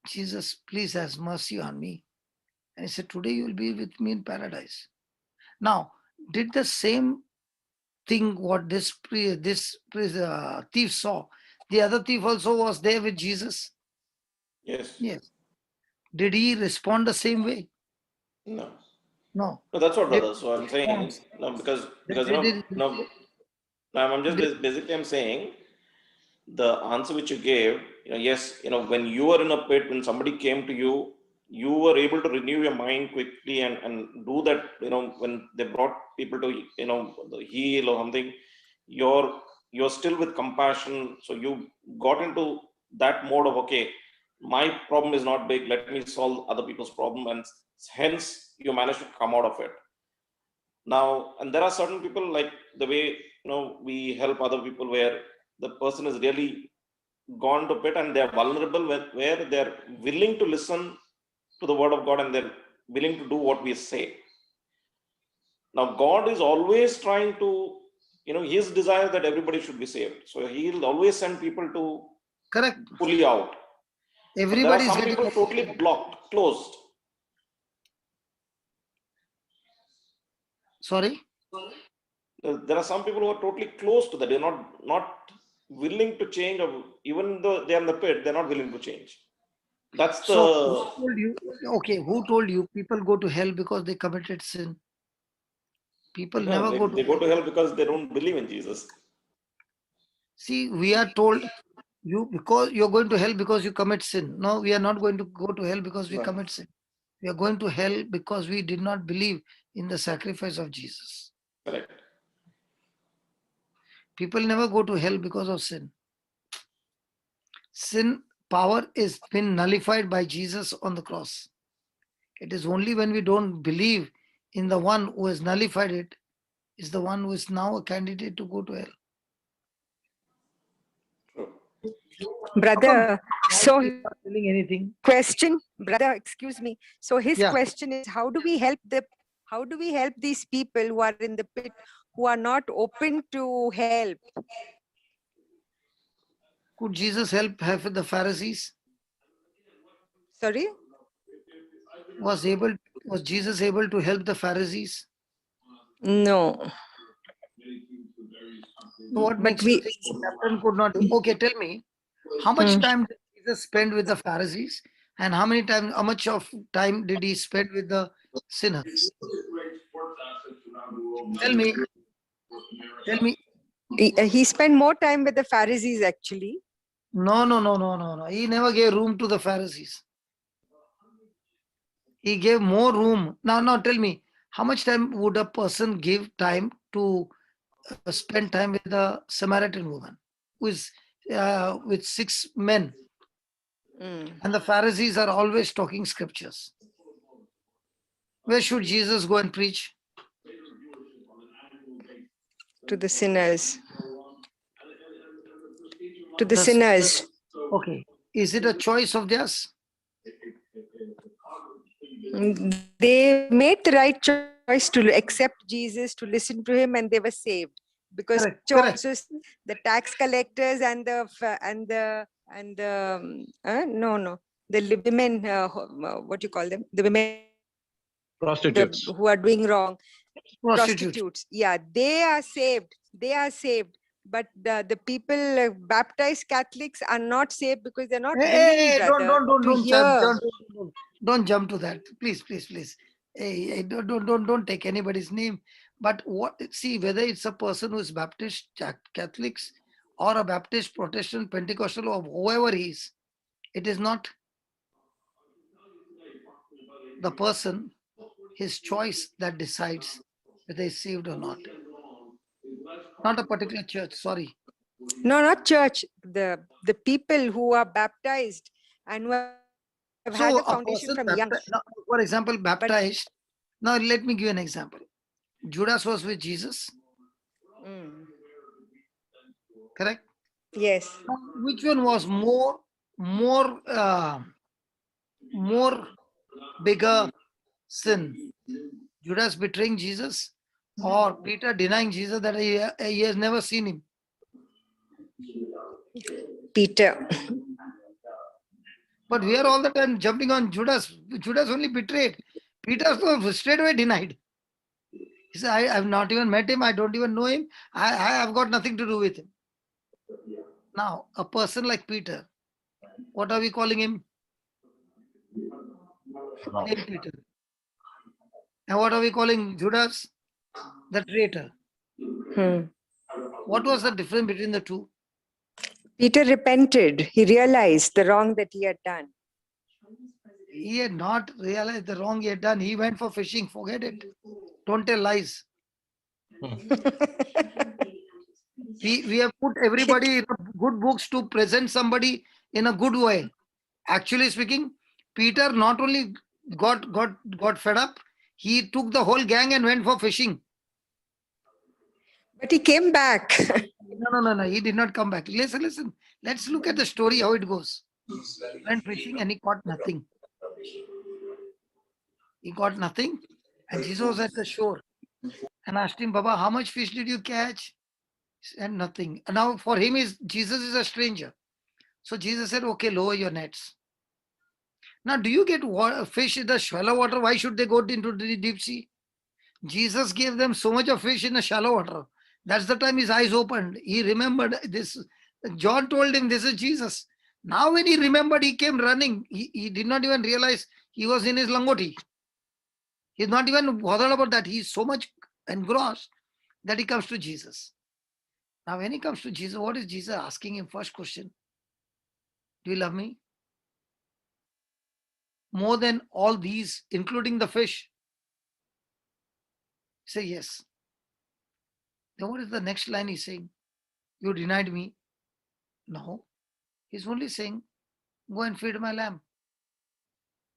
Jesus, please have mercy on me. And he said, today you will be with me in paradise. Now, did the same thing what this thief saw, the other thief also was there with Jesus? Yes. Yes. Did he respond the same way? No. No. No, that's what, Did brother. So I'm saying, no, because did- no, I'm just did- basically I'm saying the answer which you gave, yes, when you were in a pit, when somebody came to you, you were able to renew your mind quickly and do that, when they brought people to, heal or something, you're still with compassion. So you got into that mode of, okay, my problem is not big, let me solve other people's problem, and hence you managed to come out of it. Now, and there are certain people, like the way we help other people, where the person is really gone to pit and they're vulnerable, where they're willing to listen to the word of God and they're willing to do what we say. Now, God is always trying to, his desire that everybody should be saved. So he'll always send people to correct. pull you out. But there are Everybody is some getting people totally blocked, closed. sorry. There are some people who are totally close to that. They're not willing to change, or even though they're in the pit, they're not willing to change. That's the. So who told you? Okay, who told you people go to hell because they committed sin? People never go to they go to hell because they don't believe in Jesus. See, we are told because you're going to hell because you commit sin. No, we are not going to go to hell because we No. commit sin. We are going to hell because we did not believe in the sacrifice of Jesus. Correct. People never go to hell because of sin. Sin power is been nullified by Jesus on the cross. It is only when we don't believe in the one who has nullified it is the one who is now a candidate to go to hell. Brother, so He's not telling anything. question, brother, excuse me. So his Yeah. question is, how do we help these people who are in the pit, who are not open to help? Could Jesus help the Pharisees? Sorry? Was Jesus able to help the Pharisees? No. What But makes you think the captain could not? Okay, tell me, how much time did Jesus spend with the Pharisees, and how much of time did he spend with the sinners? Tell me. He spent more time with the Pharisees actually. No. He never gave room to the Pharisees. He gave more room. Now tell me, how much time would a person give time to spend time with the Samaritan woman who is with 6 men? And the Pharisees are always talking scriptures. Where should Jesus go and preach? To the sinners. To the sinners. Okay. Is it a choice of theirs? They made the right choice to accept Jesus, to listen to him, and they were saved. Because Correct. the tax collectors and the women, what you call them, the women Prostitutes. who are doing wrong, Prostitutes. Yeah, they are saved. They are saved. But the people, baptized Catholics, are not saved because they're not willing, Hey, brother, to hear. don't jump to that. Please, please, please. Hey, don't take anybody's name. But what? See, whether it's a person who is Baptist, Catholics, or a Baptist, Protestant, Pentecostal, or whoever he is, it is not the person, his choice that decides whether he's saved or not. Not a particular church. Sorry. No, not church. The people who are baptized and who have had So the a foundation person, from young. now, for example, baptized. Now let me give you an example. Judas was with Jesus, Mm, correct? yes. Now, which one was more, more bigger sin? Judas betraying Jesus, or Peter denying Jesus that he has never seen him? Peter. But we are all the time jumping on Judas. Judas only betrayed. Peter straight away denied. He said, I've not even met him. I don't even know him. I have got nothing to do with him. Now, a person like Peter, what are we calling him? Plain Peter. And what are we calling Judas? The traitor. Hmm. What was the difference between the two? Peter repented. He realized the wrong that he had done. He had not realized the wrong he had done. He went for fishing. Forget it. Don't tell lies. We have put everybody in good books to present somebody in a good way. Actually speaking, Peter not only got fed up, he took the whole gang and went for fishing. But he came back. No. He did not come back. Listen. Let's look at the story, how it goes. He went fishing and he caught nothing. He got nothing. And Jesus was at the shore and asked him, Baba, how much fish did you catch? He said, nothing. And now for him, Jesus is a stranger. So Jesus said, okay, lower your nets. Now, do you get fish in the shallow water? Why should they go into the deep sea? Jesus gave them so much of fish in the shallow water. That's the time his eyes opened. He remembered this. John told him, this is Jesus. Now when he remembered, he came running. He did not even realize he was in his langoti. He's not even bothered about that. He's so much engrossed that he comes to Jesus. Now when he comes to Jesus, what is Jesus asking him? First question, do you love me? More than all these, including the fish. Say yes. Then what is the next line he's saying? You denied me. No. He's only saying, go and feed my lamb.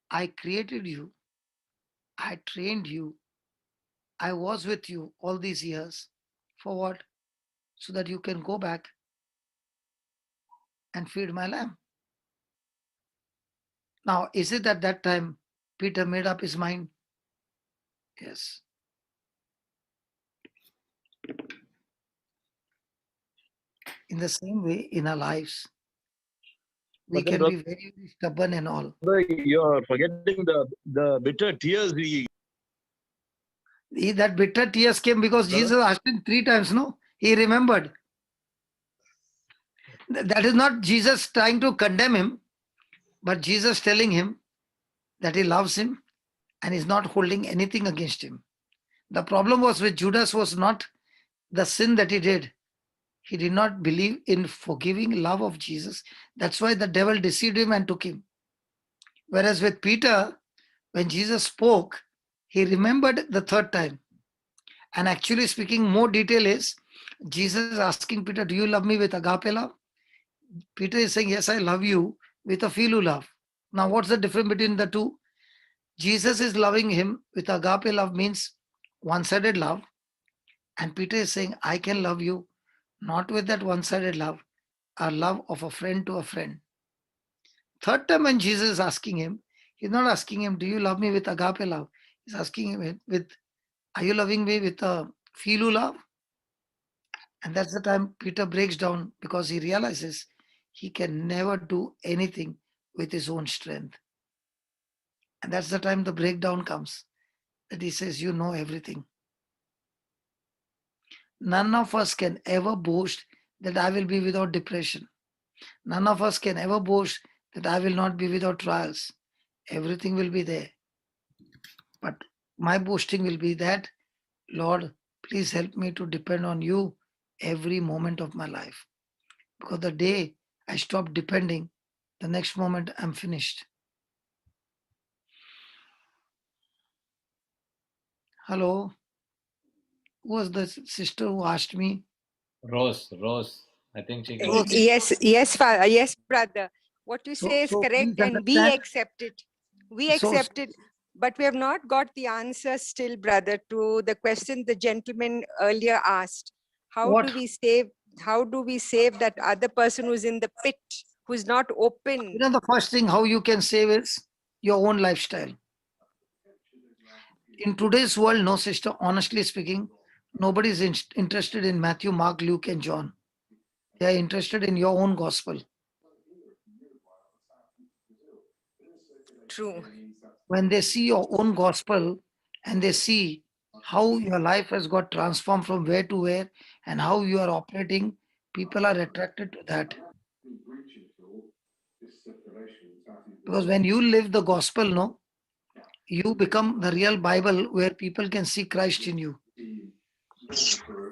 I created you. I trained you. I was with you all these years. For what? So that you can go back and feed my lamb. Now, is it at that time Peter made up his mind? Yes. In the same way, in our lives, we But then, can be very, very stubborn and all. you're forgetting the bitter tears That bitter tears came because Brother? Jesus asked him 3 times, no? He remembered. That is not Jesus trying to condemn him, but Jesus telling him that he loves him and is not holding anything against him. The problem was with Judas was not the sin that he did. He did not believe in forgiving love of Jesus. That's why the devil deceived him and took him. Whereas with Peter, when Jesus spoke, he remembered the 3rd time. And actually speaking, more detail is Jesus asking Peter, do you love me with agape love? Peter is saying, yes, I love you with a philo love. Now, what's the difference between the two? Jesus is loving him with agape love, means one-sided love. And Peter is saying, I can love you not with that one-sided love, a love of a friend to a friend. 3rd time when Jesus is asking him, he's not asking him, do you love me with agape love? He's asking him with, are you loving me with a philo love? And that's the time Peter breaks down because he realizes he can never do anything with his own strength. And that's the time the breakdown comes, that he says, you know everything. None of us can ever boast that I will be without depression. None of us can ever boast that I will not be without trials. Everything will be there. But my boasting will be that, Lord, please help me to depend on you every moment of my life. Because the day I stop depending, the next moment I'm finished. Hello, who was the sister who asked me? Rose. I think she got. Okay. Yes, father. Yes, brother. What you say is So correct, please and we understand. accept it. We So accept it, but we have not got the answer still, brother, to the question the gentleman earlier asked. How what? do we save? How do we save that other person who's in the pit, who's not open? The first thing how you can save is your own lifestyle. In today's world, no sister, honestly speaking, nobody is interested in Matthew, Mark, Luke, and John. They are interested in your own gospel. True. When they see your own gospel and they see how your life has got transformed from where to where and how you are operating, people are attracted to that. Because when you live the gospel, no, you become the real Bible where people can see Christ in you.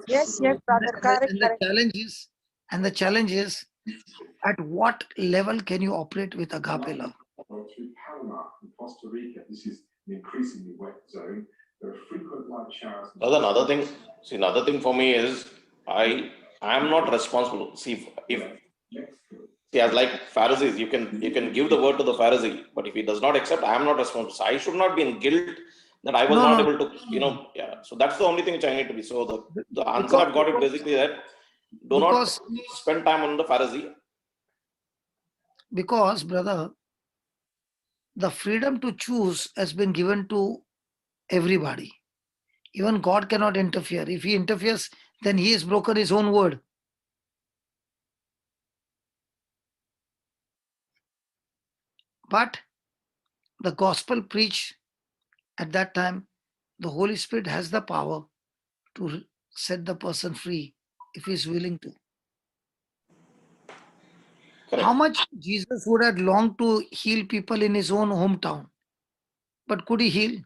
Yes, brother. Correct, correct. And the challenge is at what level can you operate with agape love? Brother, another thing for me is I am not responsible. See, as like Pharisees, you can give the word to the Pharisee, but if he does not accept, I am not responsible. So I should not be in guilt that I was No, not no, able to, yeah. So that's the only thing which I need to be. So the answer because, I've got it basically that do not because, spend time on the Pharisee. because, brother, the freedom to choose has been given to everybody. Even God cannot interfere. If he interferes, then he has broken his own word. But the gospel preached at that time, the Holy Spirit has the power to set the person free if he is willing to. How Correct. much Jesus would have longed to heal people in his own hometown. But could he heal?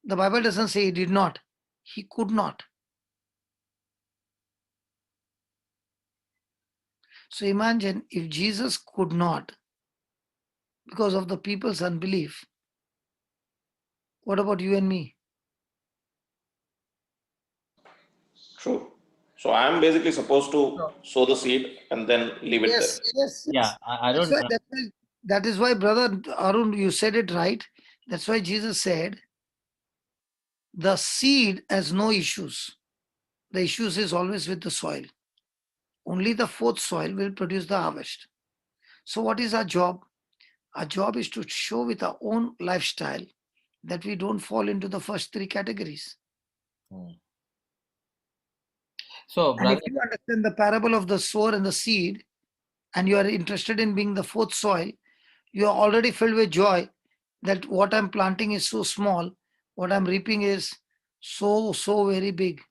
The Bible doesn't say he did not. He could not. So imagine if Jesus could not because of the people's unbelief. What about you and me? True. So I am basically supposed to sow the seed and then leave it there. Yes. Yeah, I That's don't. why, that is why, brother Arun, you said it right. That's why Jesus said, the seed has no issues. The issues is always with the soil. Only the fourth soil will produce the harvest. So what is our job? Our job is to show with our own lifestyle that we don't fall into the first three categories. Hmm. So, And if brother, you understand the parable of the sower and the seed, and you are interested in being the fourth soil, you are already filled with joy that what I'm planting is so small, what I'm reaping is so very big.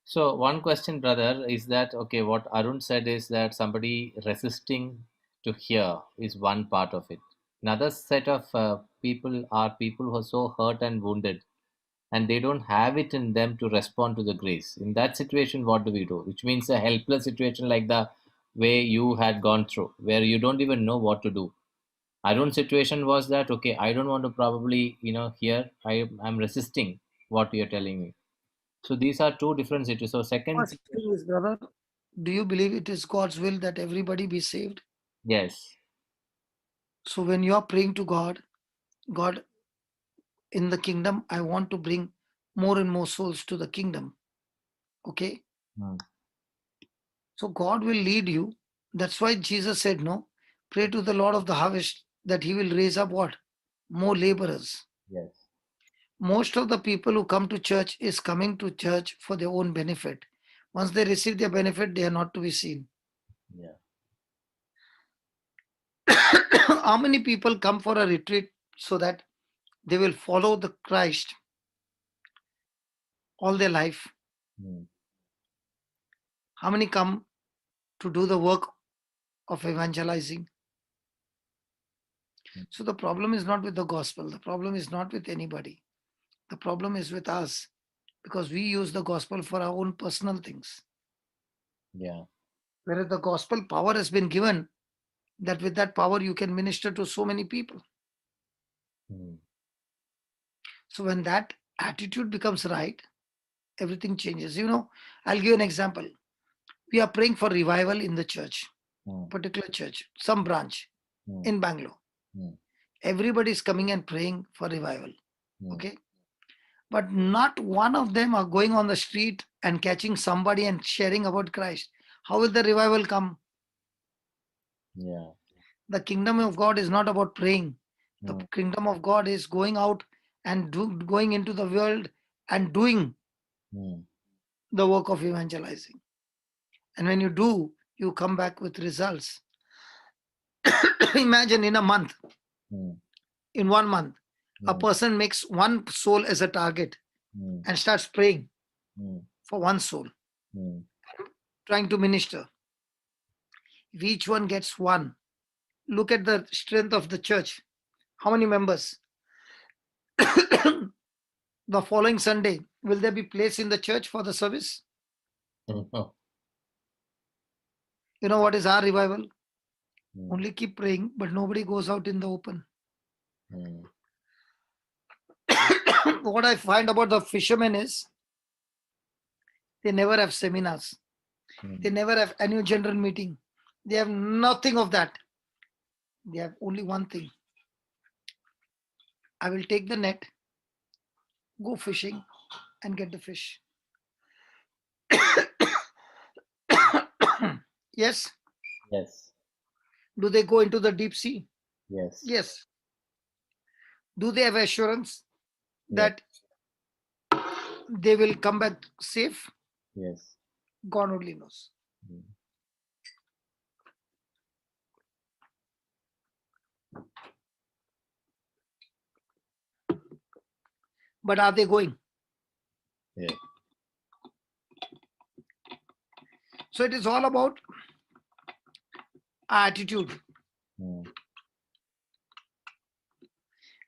so one question, brother, is that okay? What Arun said is that somebody resisting to hear is one part of it. Another set of people are people who are so hurt and wounded, and they don't have it in them to respond to the grace. In that situation, what do we do? Which means a helpless situation like the way you had gone through, where you don't even know what to do. Arun's situation was that okay, I don't want to probably hear. I'm resisting what you're telling me. So these are two different situations. So second, First thing is, brother, do you believe it is God's will that everybody be saved? yes, So when you are praying to God, God, in the kingdom, I want to bring more and more souls to the kingdom. Okay? Hmm. So God will lead you. That's why Jesus said, no, pray to the Lord of the harvest that he will raise up what? More laborers. Yes, Most of the people who come to church is coming to church for their own benefit. Once they receive their benefit, they are not to be seen. yeah, How many people come for a retreat so that they will follow the Christ all their life? Mm. How many come to do the work of evangelizing? So the problem is not with the gospel. The problem is not with anybody. The problem is with us, because we use the gospel for our own personal things. Yeah. Whereas the gospel power has been given, that with that power you can minister to so many people. Mm. So when that attitude becomes right, everything changes. I'll give you an example. We are praying for revival in the church, Mm. particular church, some branch Mm. in Bangalore. Mm. Everybody is coming and praying for revival. Mm. Okay. But not one of them are going on the street and catching somebody and sharing about Christ. How will the revival come? Yeah. The kingdom of God is not about praying. The Mm. kingdom of God is going out and going into the world and doing Mm. the work of evangelizing. And when you do, you come back with results. Imagine in a month, Mm. in 1 month, a Mm. person makes one soul as a target Mm. and starts praying Mm. for one soul, Mm. trying to minister. If each one gets one, look at the strength of the church. How many members? The following Sunday, will there be place in the church for the service? Mm. You know what is our revival? Mm. Only keep praying, but nobody goes out in the open. Mm. What I find about the fishermen is they never have seminars. They Mm. never have annual general meeting. They have nothing of that. They have only one thing. I will take the net, go fishing, and get the fish. Yes. Yes. Do they go into the deep sea? Yes. Yes. Do they have assurance Yes. that they will come back safe? Yes. God only knows. Mm. But are they going? Yeah. So it is all about attitude. Mm.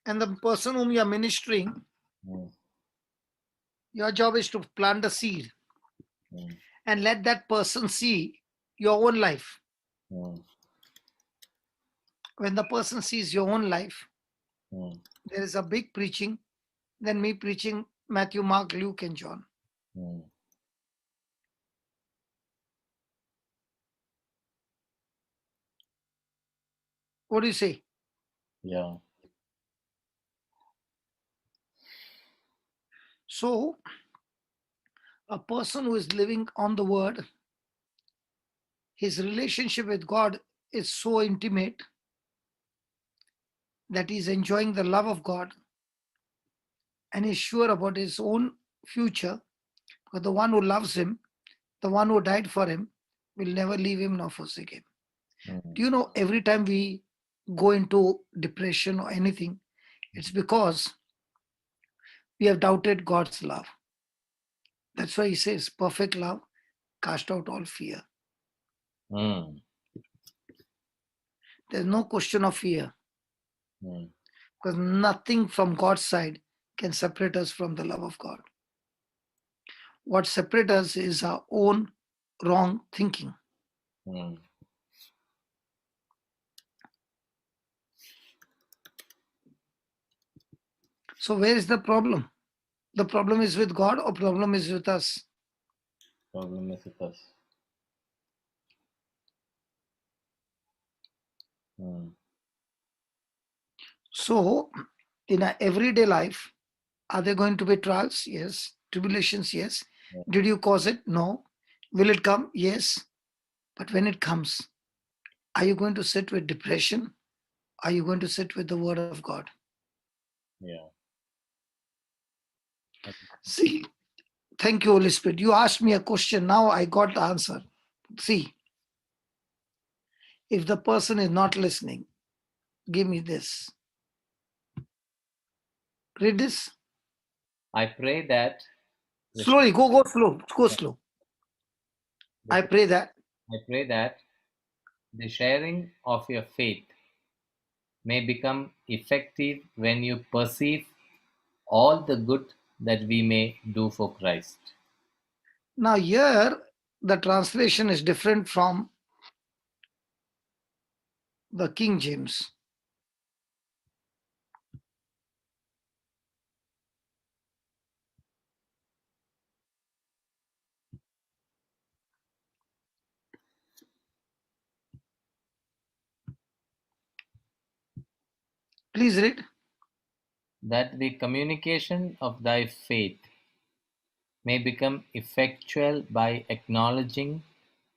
And the person whom you are ministering, Mm. your job is to plant the seed Mm. and let that person see your own life. Mm. When the person sees your own life, Mm. there is a big preaching than me preaching Matthew, Mark, Luke, and John. Mm. What do you say? Yeah. So, a person who is living on the word, his relationship with God is so intimate that he's enjoying the love of God and is sure about his own future, because the one who loves him, the one who died for him, will never leave him nor forsake him. Mm. Do you know, every time we go into depression or anything, it's because we have doubted God's love. That's why he says, perfect love cast out all fear. Mm. There's no question of fear, Mm. because nothing from God's side can separate us from the love of God. What separates us is our own wrong thinking. Mm. So where is the problem? The problem is with God or problem is with us? Problem is with us. Mm. So in our everyday life, are there going to be trials? Yes. Tribulations? Yes. Yeah. Did you cause it? No. Will it come? Yes. But when it comes, are you going to sit with depression? Are you going to sit with the word of God? Yeah. See, thank you, Holy Spirit. You asked me a question. Now I got the answer. See, if the person is not listening, give me this. Read this. I pray that Slowly, go slow, go slow. I pray that I pray that the sharing of your faith may become effective when you perceive all the good that we may do for Christ. now here the translation is different from the King James. Please read. That the communication of thy faith may become effectual by acknowledging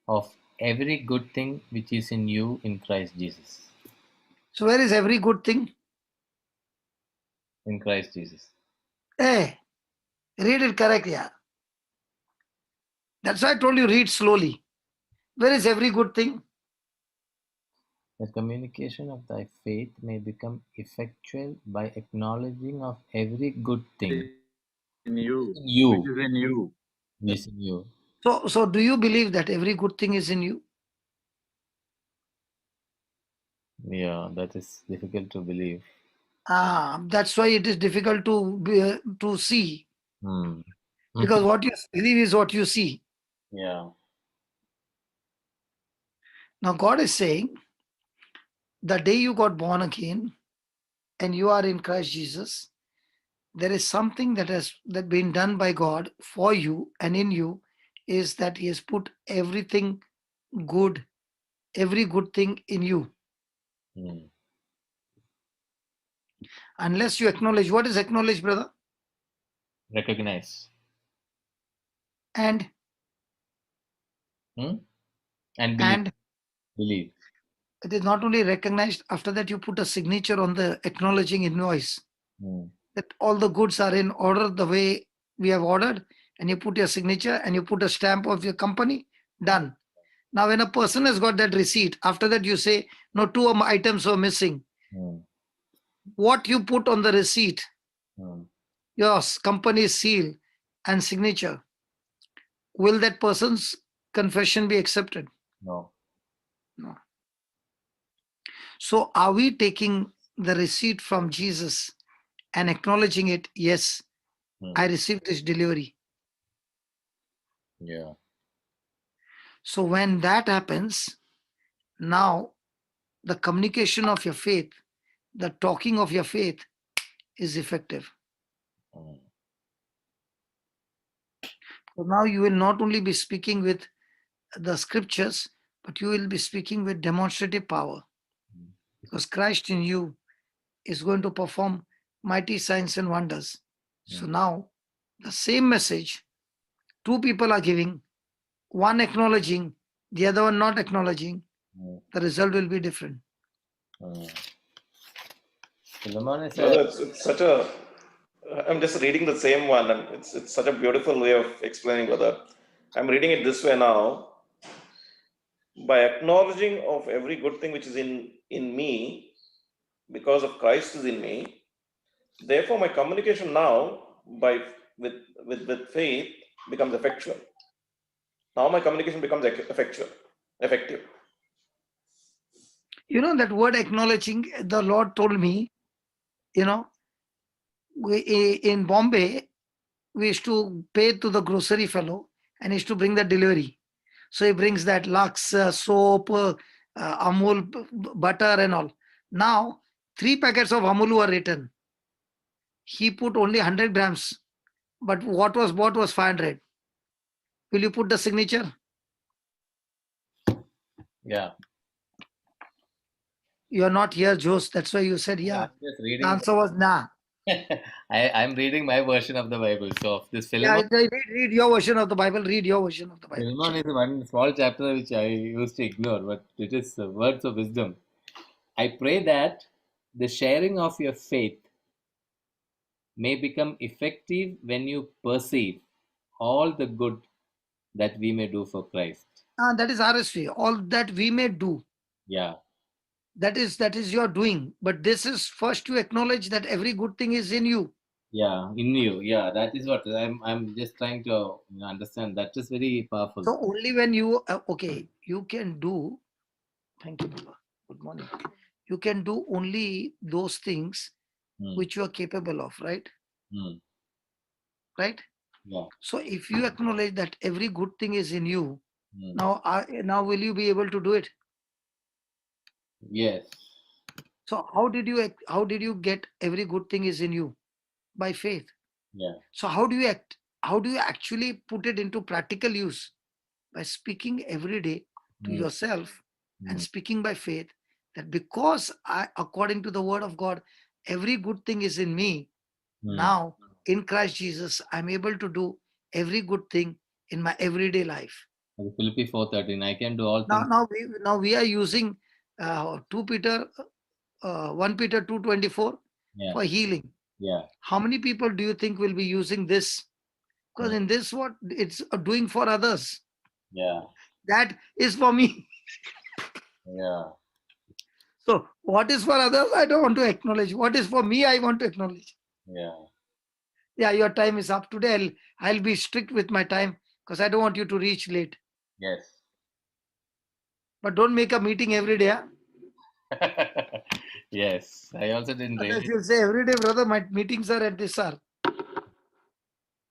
of every good thing which is in you in Christ Jesus. So where is every good thing? In Christ Jesus. Hey, read it correct, yeah. That's why I told you read slowly. Where is every good thing? The communication of thy faith may become effectual by acknowledging of every good thing In you, in you, which is in you. which is in you. So do you believe that every good thing is in you? Yeah, that is difficult to believe. That's why it is difficult to see, Hmm. because what you believe is what you see. Yeah. Now God is saying, the day you got born again and you are in Christ Jesus, there is something that has that been done by God for you and in you, is that He has put everything good, every good thing in you. Hmm. Unless you acknowledge, what is acknowledge, brother? Recognize. And Hmm? And believe. and Believe. it is not only recognized, after that you put a signature on the acknowledging invoice Hmm. that all the goods are in order the way we have ordered, and you put your signature and you put a stamp of your company. Done. Now when a person has got that receipt, after that you say, no, two items were missing. Hmm. What you put on the receipt, Hmm. your company's seal and signature, will that person's confession be accepted? No. No. So are we taking the receipt from Jesus and acknowledging it? Yes, Hmm. I received this delivery. Yeah. So when that happens, now the communication of your faith, the talking of your faith is effective. Hmm. So now you will not only be speaking with the scriptures, but you will be speaking with demonstrative power, because Christ in you is going to perform mighty signs and wonders. So now the same message, two people are giving, one acknowledging, the other one not acknowledging, Hmm. the result will be different. Hmm. Philemon is Brother, it's such a. I'm just reading the same one, and it's such a beautiful way of explaining, brother. I'm reading it this way now. By acknowledging of every good thing which is in me, because of Christ is in me. Therefore, my communication now by with faith becomes effectual. Now my communication becomes effective. You know, that word acknowledging, the Lord told me, you know, in Bombay, we used to pay to the grocery fellow and he used to bring the delivery. So he brings that Lux soap, Amul butter and all. Now, 3 packets of Amul were written. He put only 100 grams, but what was bought was 500. Will you put the signature? yeah. You're not here, Jose. That's why you said, yeah. I'm just The reading. answer was nah. I'm reading my version of the Bible. So of this Yeah, Philemon, read your version of the Bible. Read your version of the Bible. Philemon is one small chapter which I used to ignore, but it is words of wisdom. I pray that the sharing of your faith may become effective when you perceive all the good that we may do for Christ. That is RSV. All that we may do. Yeah. That is your doing. But this is first to acknowledge that every good thing is in you. Yeah, in you. Yeah, that is what I'm just trying to understand. That is very powerful. So only when you, okay, you can do, thank you, Baba. Good morning. You can do only those things Mm, which you are capable of, right? mm, Right? yeah. So if you acknowledge that every good thing is in you, Mm, now will you be able to do it? yes. So how did you get every good thing is in you? By faith. Yeah. So how do you act? How do you actually put it into practical use? By speaking every day to Mm, yourself and mm, speaking by faith that because according to the word of God, every good thing is in me. mm. Now, in Christ Jesus, I'm able to do every good thing in my everyday life. Philippi 4:13. I can do all Now, things. now we are using 2 Peter, 1 Peter 2:24 Yeah. for healing. Yeah. How many people do you think will be using this? Because Mm, in this, what it's doing for others, yeah. that is for me. Yeah. So, what is for others, I don't want to acknowledge. What is for me, I want to acknowledge. Yeah. Yeah, your time is up today. I'll be strict with my time because I don't want you to reach late. Yes. But don't make a meeting every day. Huh? Yes. I also didn't Unless really. you say every day, brother, my meetings are at this hour.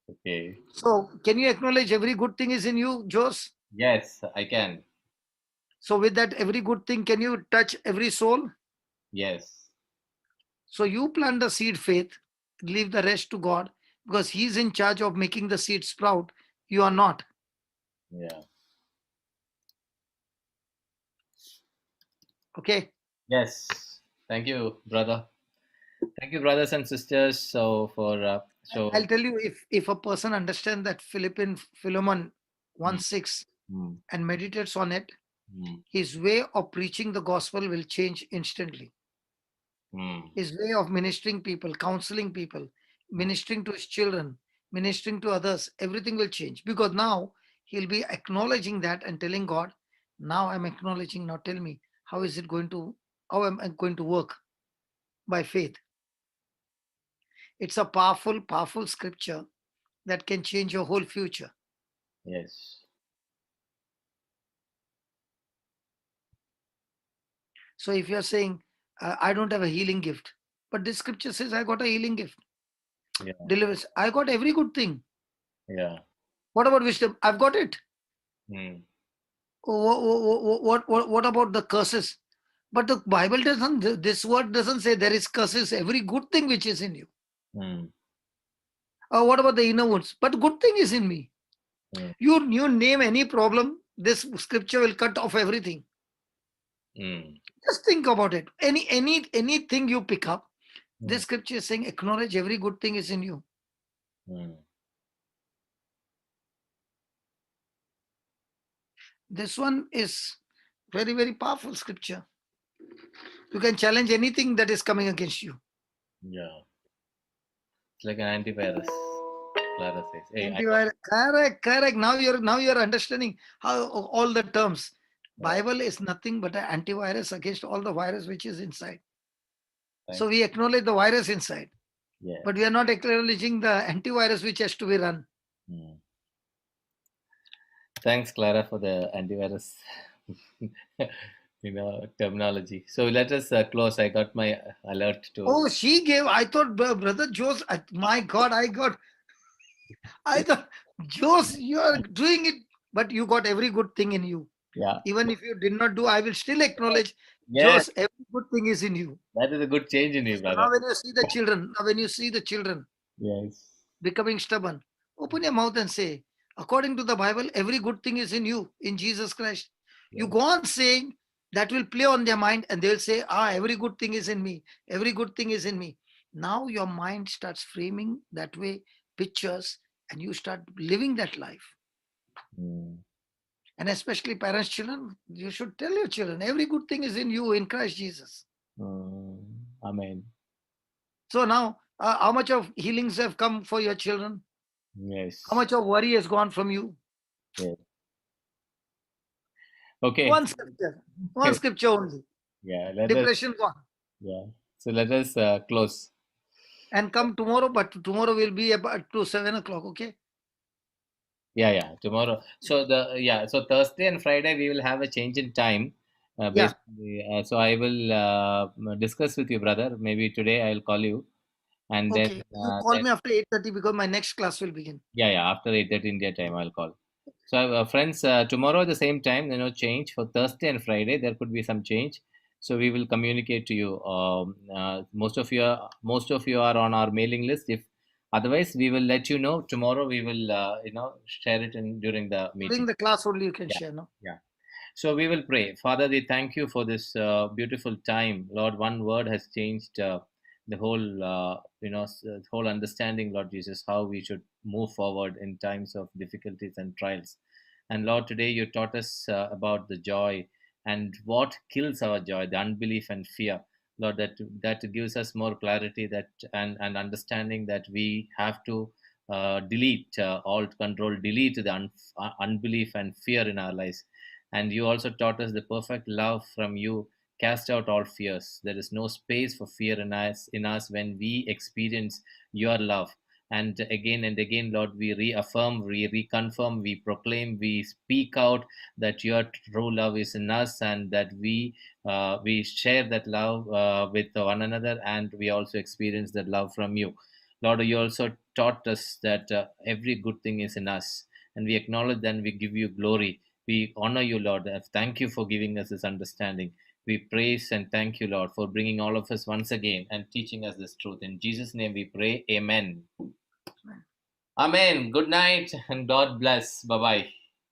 Okay. So, can you acknowledge every good thing is in you, Jose? Yes, I can. So, with that, every good thing, can you touch every soul? Yes. So, you plant the seed faith, leave the rest to God because He's in charge of making the seed sprout. You are not. Yeah. Okay. Yes. Thank you, brother. Thank you, brothers and sisters. So for I'll tell you if a person understands that Philemon mm, 1:6 mm, and meditates on it, mm, his way of preaching the gospel will change instantly. mm, His way of ministering people, counseling people, mm, ministering to his children, ministering to others, everything will change because now he'll be acknowledging that and telling God, now I'm acknowledging, now tell me, how is it going to, how am I going to work by faith? It's a powerful, powerful scripture that can change your whole future. yes. So if you're saying, I don't have a healing gift, but this scripture says, I got a healing gift, Yeah. delivers, I got every good thing. Yeah. What about wisdom? I've got it. Mm, What about the curses? But the Bible doesn't, this word doesn't say there is curses, every good thing which is in you. mm, What about the inner wounds? But good thing is in me. mm, You name any problem, this scripture will cut off everything. mm, Just think about it. Anything you pick up, mm, this scripture is saying acknowledge every good thing is in you. mm. This one is very, very powerful scripture. You can challenge anything that is coming against you. Yeah. It's like an antivirus. Clara says. Hey, I got. Antivirus, correct. Now you're understanding how all the terms. Yeah. Bible is nothing but an antivirus against all the virus which is inside. Thank So we acknowledge the virus inside, you. Yes. but we are not acknowledging the antivirus which has to be run. Mm. Thanks, Clara, for the antivirus, terminology. So let us close. I got my alert to. Oh, she gave. I thought, brother Jose. My God, I thought, Jose, you are doing it, but you got every good thing in you. Yeah. Even if you did not do, I will still acknowledge, Yes. Jose, every good thing is in you. That is a good change in you, So brother. now when you see the children Yes. becoming stubborn, open your mouth and say, according to the Bible, every good thing is in you, in Jesus Christ. You Yes. go on saying, that will play on their mind and they'll say, every good thing is in me. Every good thing is in me. Now your mind starts framing that way pictures and you start living that life. Mm. And especially parents, children, you should tell your children, every good thing is in you in Christ Jesus. Mm. Amen. So now, how much of healings have come for your children? Yes. How much of worry has gone from you? Yes. Okay. One scripture only. Yeah. Let us. Depression gone. Yeah. So let us close. and come tomorrow, but tomorrow will be about to 7 o'clock. Okay. Yeah, tomorrow. So so Thursday and Friday we will have a change in time. Yeah. Basically, so I will discuss with you, brother. Maybe today I'll call you, and then Okay. You call me after 8:30 because my next class will begin. after 8:30 India time I'll call. So friends, tomorrow at the same time, change for Thursday and Friday. There could be some change. So we will communicate to you. Most of you are on our mailing list. If otherwise, we will let you know tomorrow. We will share it during the During meeting. the class only you can Yeah, share, no? yeah. So we will pray. Father, we thank you for this beautiful time. Lord, one word has changed the whole, whole understanding, Lord Jesus, how we should move forward in times of difficulties and trials. And Lord, today you taught us about the joy and what kills our joy, the unbelief and fear. Lord, that gives us more clarity and understanding that we have to delete, alt control, delete the unbelief and fear in our lives. And you also taught us the perfect love from you cast out all fears. There is no space for fear in us when we experience your love. And again, Lord, we reaffirm, we reconfirm, we proclaim, we speak out that your true love is in us, and that we share that love with one another, and we also experience that love from you. Lord, you also taught us that every good thing is in us, and we acknowledge and we give you glory. We honor you, Lord. Thank you for giving us this understanding. We praise and thank you, Lord, for bringing all of us once again and teaching us this truth. In Jesus' name we pray. Amen. Amen. Good night and God bless. Bye bye.